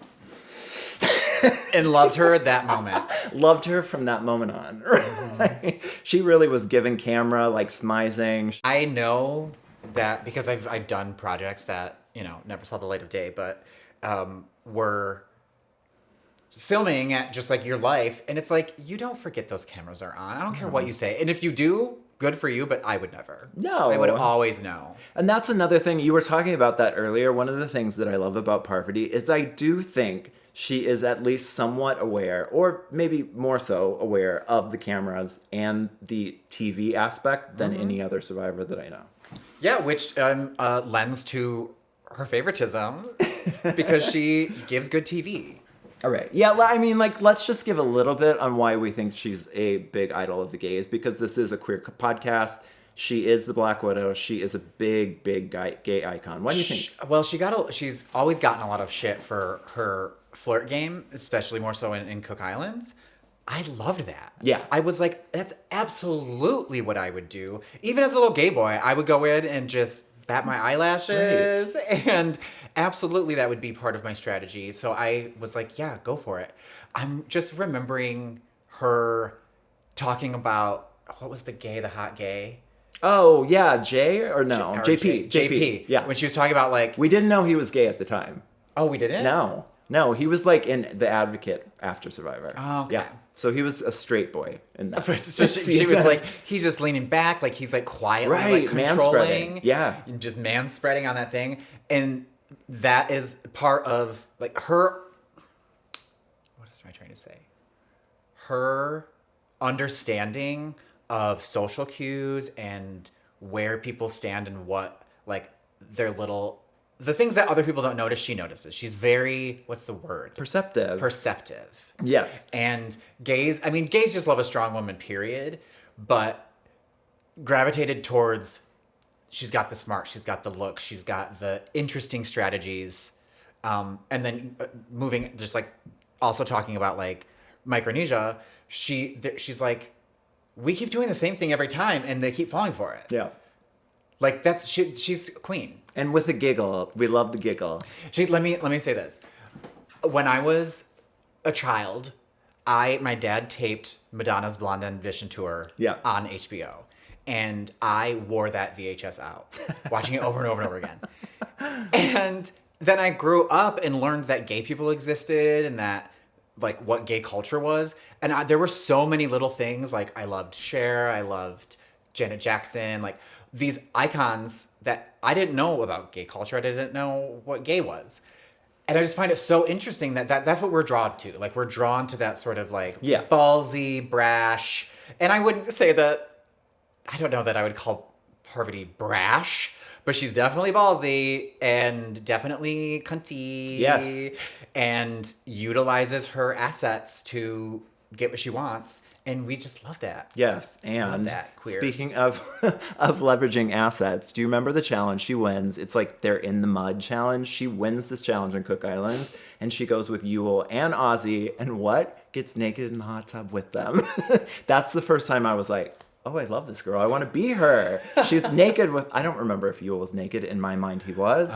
And loved her at that moment. Loved her from that moment on. Mm-hmm. She really was giving camera, like, smizing. I know that because I've done projects that, never saw the light of day, but were... filming at just like your life, and it's like, you don't forget those cameras are on. I don't care what you say, and if you do, good for you, but I would never. No, I would always know. And that's another thing, you were talking about that earlier. One of the things that I love about Parvati is I do think she is at least somewhat aware, or maybe more so aware, of the cameras and the TV aspect than any other survivor that I know. Yeah, which lends to her favoritism because she gives good TV. All right. Yeah, I mean, like, let's just give a little bit on why we think she's a big idol of the gays, because this is a queer podcast. She is the Black Widow. She is a big, big gay icon. What do you think? Well, she's always gotten a lot of shit for her flirt game, especially more so in Cook Islands. I loved that. Yeah. I was like, that's absolutely what I would do. Even as a little gay boy, I would go in and just bat my eyelashes, and absolutely that would be part of my strategy. So I was like, yeah, go for it. I'm just remembering her talking about, what was the hot gay? Oh, yeah, Jay or no? JP. JP. Yeah. When she was talking about like... We didn't know he was gay at the time. Oh, we didn't? No, he was like in The Advocate after Survivor. Oh, okay. Yeah. So he was a straight boy in that. So she was like, he's just leaning back, like he's like quietly like controlling. Yeah. And just man-spreading on that thing. And that is part of like her, what is I trying to say? Her understanding of social cues and where people stand and what like their little the things that other people don't notice, she notices. She's very, what's the word? Perceptive. Yes. And gays just love a strong woman, period. But gravitated towards, she's got the smart, she's got the look, she's got the interesting strategies. And then moving, just like, also talking about like Micronesia, she's like, we keep doing the same thing every time and they keep falling for it. Yeah. Like she's queen. And with a giggle. We love the giggle. Let me say this. When I was a child, my dad taped Madonna's Blonde Ambition tour on HBO. And I wore that VHS out, watching it over and over and over again. And then I grew up and learned that gay people existed and that like what gay culture was. And there were so many little things. Like I loved Cher, I loved Janet Jackson, like these icons that I didn't know about gay culture. I didn't know what gay was. And I just find it so interesting that's what we're drawn to. Like we're drawn to that sort of like ballsy, brash. And I wouldn't say that, I don't know that I would call Parvati brash, but she's definitely ballsy and definitely cunty. Yes. And utilizes her assets to get what she wants. And we just love that. Yes. And love that, queers. Speaking of leveraging assets, do you remember the challenge? She wins. It's like they're in the mud challenge. She wins this challenge on Cook Island. And she goes with Yule and Ozzy. And what? Gets naked in the hot tub with them. That's the first time I was like, oh, I love this girl. I want to be her. She's naked with, I don't remember if Yule was naked. In my mind, he was.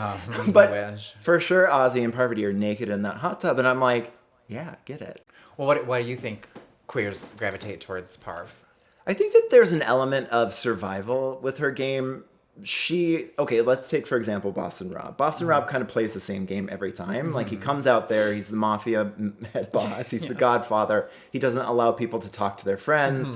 But for sure, Ozzy and Parvati are naked in that hot tub. And I'm like, yeah, get it. Well, what do you think queers gravitate towards Parv? I think that there's an element of survival with her game. Let's take, for example, Boston Rob. Boston Rob kind of plays the same game every time. Like, he comes out there, he's the mafia head boss, he's the godfather. He doesn't allow people to talk to their friends.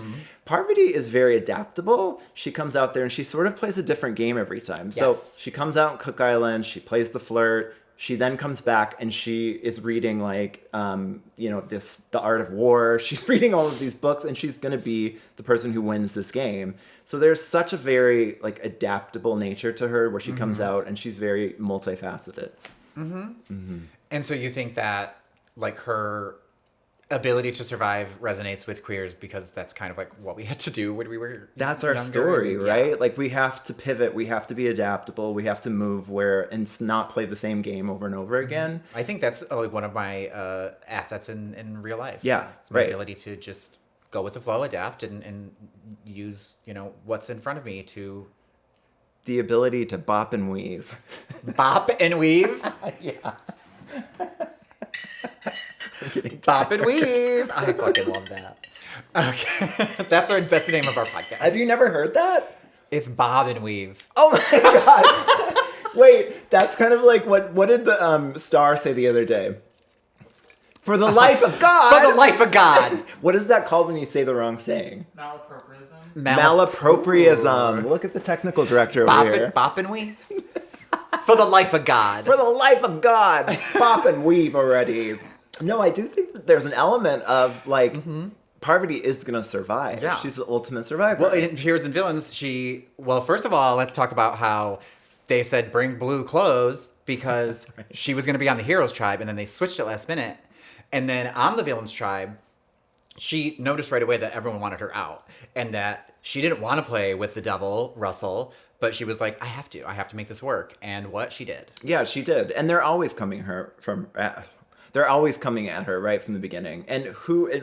Parvati is very adaptable. She comes out there and she sort of plays a different game every time. So she comes out on Cook Island, she plays the flirt. She then comes back and she is reading like, The Art of War. She's reading all of these books and she's going to be the person who wins this game. So there's such a very like adaptable nature to her where she comes out and she's very multifaceted. And so you think that like her ability to survive resonates with queers because that's kind of like what we had to do when we were That's our story, right? Like we have to pivot, we have to be adaptable, we have to move and not play the same game over and over again. I think that's like one of my assets in real life. Yeah, it's my ability to just go with the flow, adapt, and use what's in front of me to. The ability to bop and weave. Bop and weave. Yeah. Bop and weave. I fucking love that. Okay. That's the name of our podcast. Have you never heard that? It's Bob and Weave. Oh my god. Wait, that's kind of like what did the Star say the other day? For the life of God. For the life of God. What is that called when you say the wrong thing? Malapropism. Malapropism. Look at the technical director over here. Bop and weave. For the life of God. For the life of God. Bop and weave already. No, I do think that there's an element of like Parvati is gonna survive. Yeah. She's the ultimate survivor. Well, in Heroes and Villains, first of all, let's talk about how they said bring blue clothes because she was gonna be on the Heroes tribe, and then they switched it last minute. And then on the Villains tribe, she noticed right away that everyone wanted her out, and that she didn't want to play with the devil, Russell. But she was like, I have to make this work. And what she did. Yeah, she did. And they're always coming at her right from the beginning. And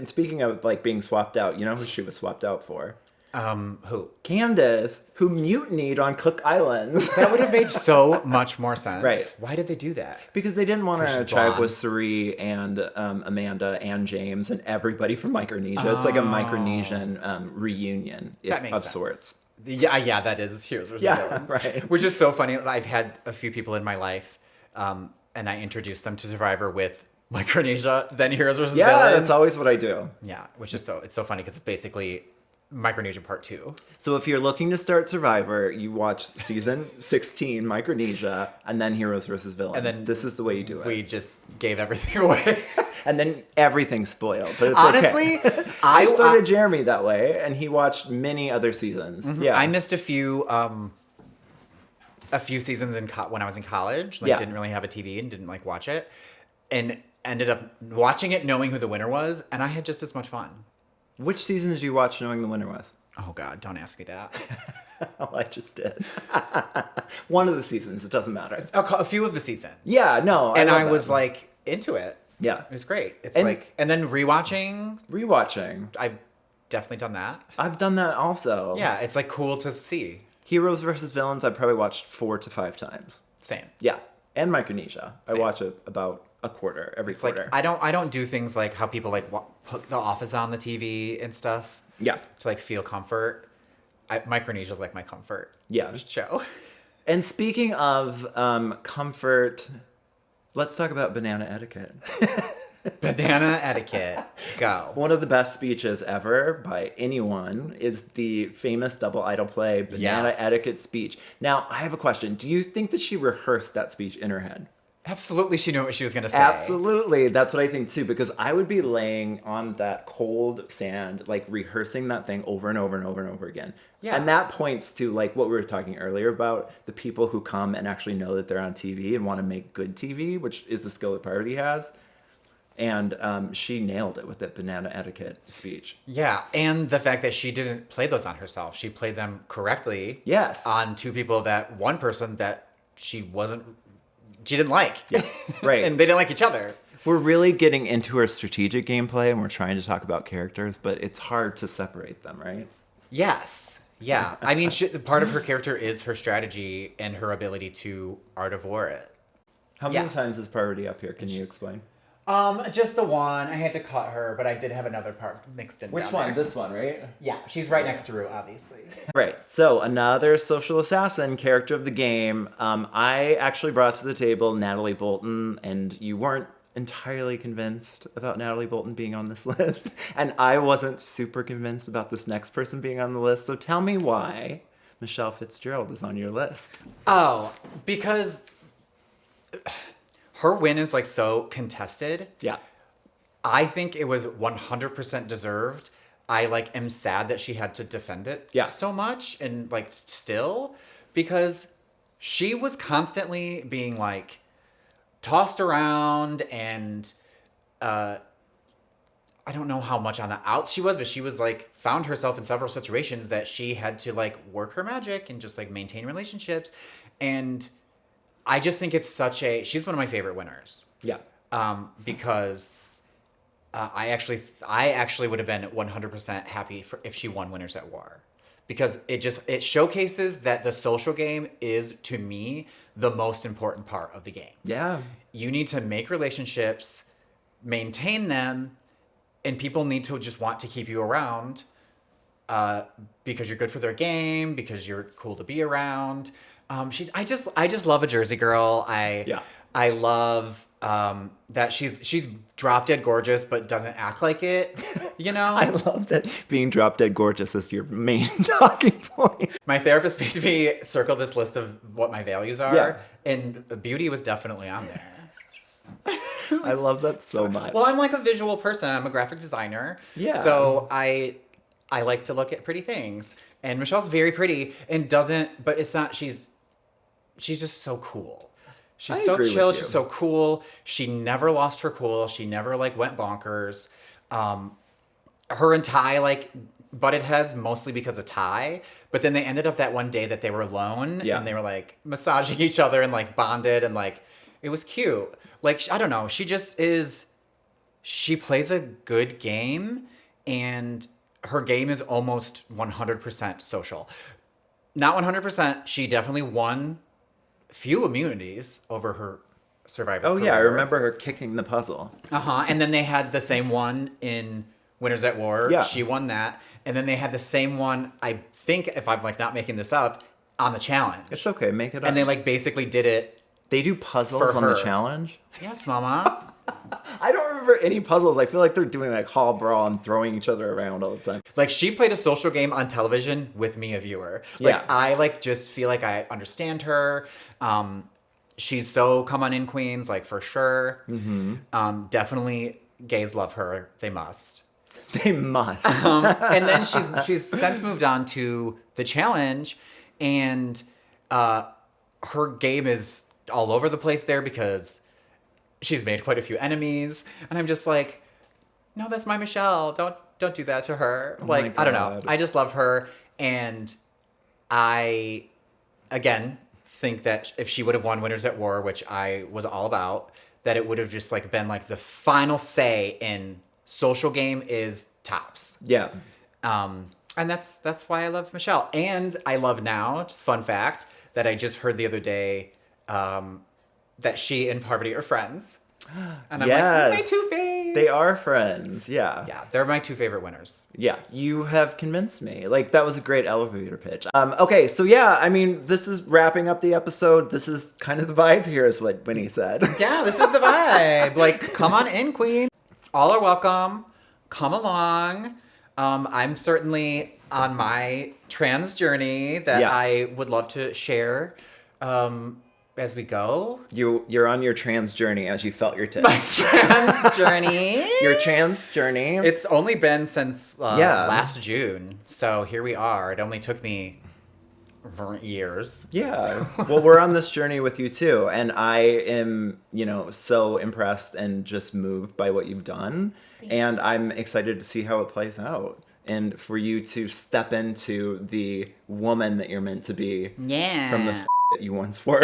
speaking of like being swapped out, you know who she was swapped out for? Who? Candace, who mutinied on Cook Islands. That would have made so much more sense. Right. Why did they do that? Because they didn't want to tribe with Suri and Amanda and James and everybody from Micronesia. It's like a Micronesian reunion of sorts. Yeah, that is Heroes vs. Villains. Right. Which is so funny. I've had a few people in my life, and I introduced them to Survivor with Micronesia, then Heroes vs. Villains. Yeah, that's always what I do. Yeah, it's so funny because it's basically Micronesia Part 2. So if you're looking to start Survivor, you watch season 16, Micronesia, and then Heroes vs. Villains. And then this is the way you do it. We just gave everything away. And then everything's spoiled. But it's honestly, okay. I started Jeremy that way, and he watched many other seasons. Yeah, I missed a few a few seasons when I was in college. Like, Yeah. didn't really have a TV and didn't like watch it, and ended up watching it knowing who the winner was, and I had just as much fun. Which season did you watch knowing the winner was? Oh God, don't ask me that. Oh, I just did. One of the seasons. It doesn't matter. A few of the seasons. Yeah, no. And love I that. was like into it. Yeah. It was great. It's And- like, and then rewatching, Rewatching. I've definitely done that. I've done that also. Yeah, it's like cool to see. Heroes versus Villains, I probably watched 4 to 5 times. Same. Yeah. And Micronesia. I Same. watch it about a quarter every It's quarter. like I don't do things like how people like put The Office on the TV and stuff Yeah. to like feel comfort. Micronesia's like my comfort Yeah. show. And speaking of comfort, let's talk about banana etiquette. Banana etiquette. Go. One of the best speeches ever by anyone is the famous double idol play Banana Yes. Etiquette speech. Now, I have a question. Do you think that she rehearsed that speech in her head? Absolutely, she knew what she was gonna say. Absolutely. That's what I think too, because I would be laying on that cold sand, like rehearsing that thing over and over and over and over again. Yeah. And that points to like what we were talking earlier about the people who come and actually know that they're on TV and want to make good TV, which is the skill that Parvati has. And she nailed it with that banana etiquette speech. Yeah, and the fact that she didn't play those on herself. She played them correctly. Yes. On two people one person that she didn't like. Yeah, right. And they didn't like each other. We're really getting into her strategic gameplay and we're trying to talk about characters, but it's hard to separate them, right? Yes. Yeah. I mean, part of her character is her strategy and her ability to art of war it. How many Yeah. times is Parvati up here? Can you explain? Just the one. I had to cut her, but I did have another part mixed in. Which down one? there. This one, right? Yeah, she's right next to Rue, obviously. Right. So another social assassin character of the game. I actually brought to the table Natalie Bolton, and you weren't entirely convinced about Natalie Bolton being on this list, and I wasn't super convinced about this next person being on the list. So tell me why Michelle Fitzgerald is on your list. Oh, because her win is like so contested. Yeah. I think it was 100% deserved. I like am sad that she had to defend it so much and like still, because she was constantly being like tossed around and I don't know how much on the outs she was, but she was like found herself in several situations that she had to like work her magic and just like maintain relationships. And I just think it's she's one of my favorite winners. Yeah. Because I actually would have been 100% happy if she won Winners at War, because it showcases that the social game is, to me, the most important part of the game. Yeah. You need to make relationships, maintain them, and people need to just want to keep you around because you're good for their game, because you're cool to be around. I just love a Jersey girl. I love that she's drop dead gorgeous but doesn't act like it, you know? I love that being drop dead gorgeous is your main talking point. My therapist made me circle this list of what my values are, and beauty was definitely on there. I love that so much. Well, I'm like a visual person. I'm a graphic designer. Yeah. So I like to look at pretty things. And Michelle's very pretty and but it's not, she's just so cool. She's so chill. She's so cool. She never lost her cool. She never like went bonkers. Her and Ty like butted heads mostly because of Ty, but then they ended up that one day that they were alone and they were like massaging each other and like bonded and like it was cute. Like, I don't know. She plays a good game and her game is almost 100% social. Not 100%. She definitely won few immunities over her Survivor career. Yeah, I remember her kicking the puzzle. And then they had the same one in Winners at War. Yeah. She won that. And then they had the same one, I think, if I'm like not making this up, on the challenge. It's okay, make it up. And they like basically did it. They do puzzles on the her. challenge? Yes, mama. I don't remember any puzzles. I feel like they're doing like hall brawl and throwing each other around all the time. Like, she played a social game on television with me, a viewer. Like, I like just feel like I understand her. She's so come on in queens, like, for sure. Mm-hmm. Definitely gays love her. They must. They must. And then she's since moved on to the challenge, and her game is all over the place there because she's made quite a few enemies. And I'm just like, no, that's my Michelle. Don't do that to her. Like, I don't know. I just love her. And I, again, think that if she would have won Winners at War, which I was all about, that it would have just like been like the final say in social game is tops. Yeah. And that's why I love Michelle. And I love now, just fun fact, that I just heard the other day that she and Parvati are friends. And I'm like, my two faves. They are friends, yeah. Yeah, they're my two favorite winners. Yeah, you have convinced me. Like, that was a great elevator pitch. Okay, so yeah, I mean, this is wrapping up the episode. This is kind of the vibe here, is what Winnie said. Yeah, this is the vibe. Like, come on in, queen. All are welcome. Come along. I'm certainly on my trans journey that I would love to share as we go. You're on your trans journey as you felt your tits. My trans journey. Your trans journey. It's only been since last June. So here we are. It only took me years. Yeah. Well, we're on this journey with you too. And I am, so impressed and just moved by what you've done. Thanks. And I'm excited to see how it plays out. And for you to step into the woman that you're meant to be. Yeah. From the that you once were.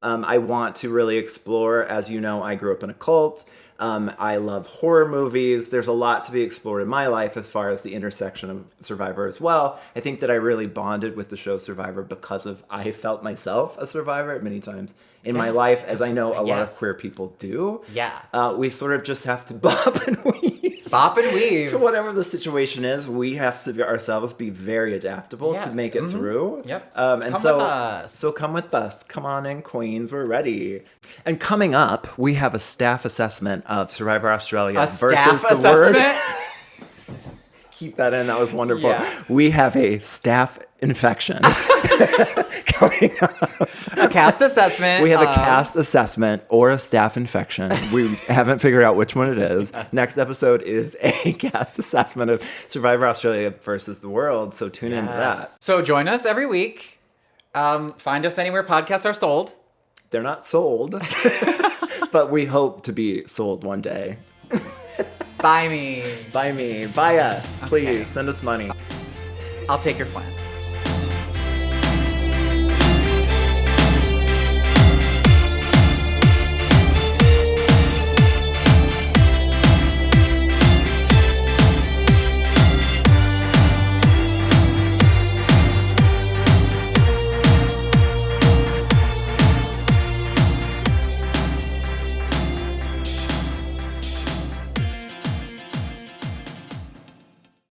I want to really explore, as you know, I grew up in a cult. I love horror movies. There's a lot to be explored in my life as far as the intersection of Survivor as well. I think that I really bonded with the show Survivor because of I felt myself a survivor many times in my life, as I know a lot of queer people do. Yeah. We sort of just have to bop and weave. Bop and weave. To whatever the situation is, we have to ourselves be very adaptable to make it through. Yep. And come so, with us. So come with us. Come on in, queens. We're ready. And coming up, we have a staff assessment of Survivor Australia versus staff the word. assessment? Keep that in. That was wonderful. Yeah. We have a staff infection coming up. A cast assessment. We have a cast assessment or a staff infection. We haven't figured out which one it is. Next episode is a cast assessment of Survivor Australia versus the world. So tune into that. So join us every week. Find us anywhere podcasts are sold. They're not sold, but we hope to be sold one day. Buy me. Buy me. Buy us. Please send us money. I'll take your plan.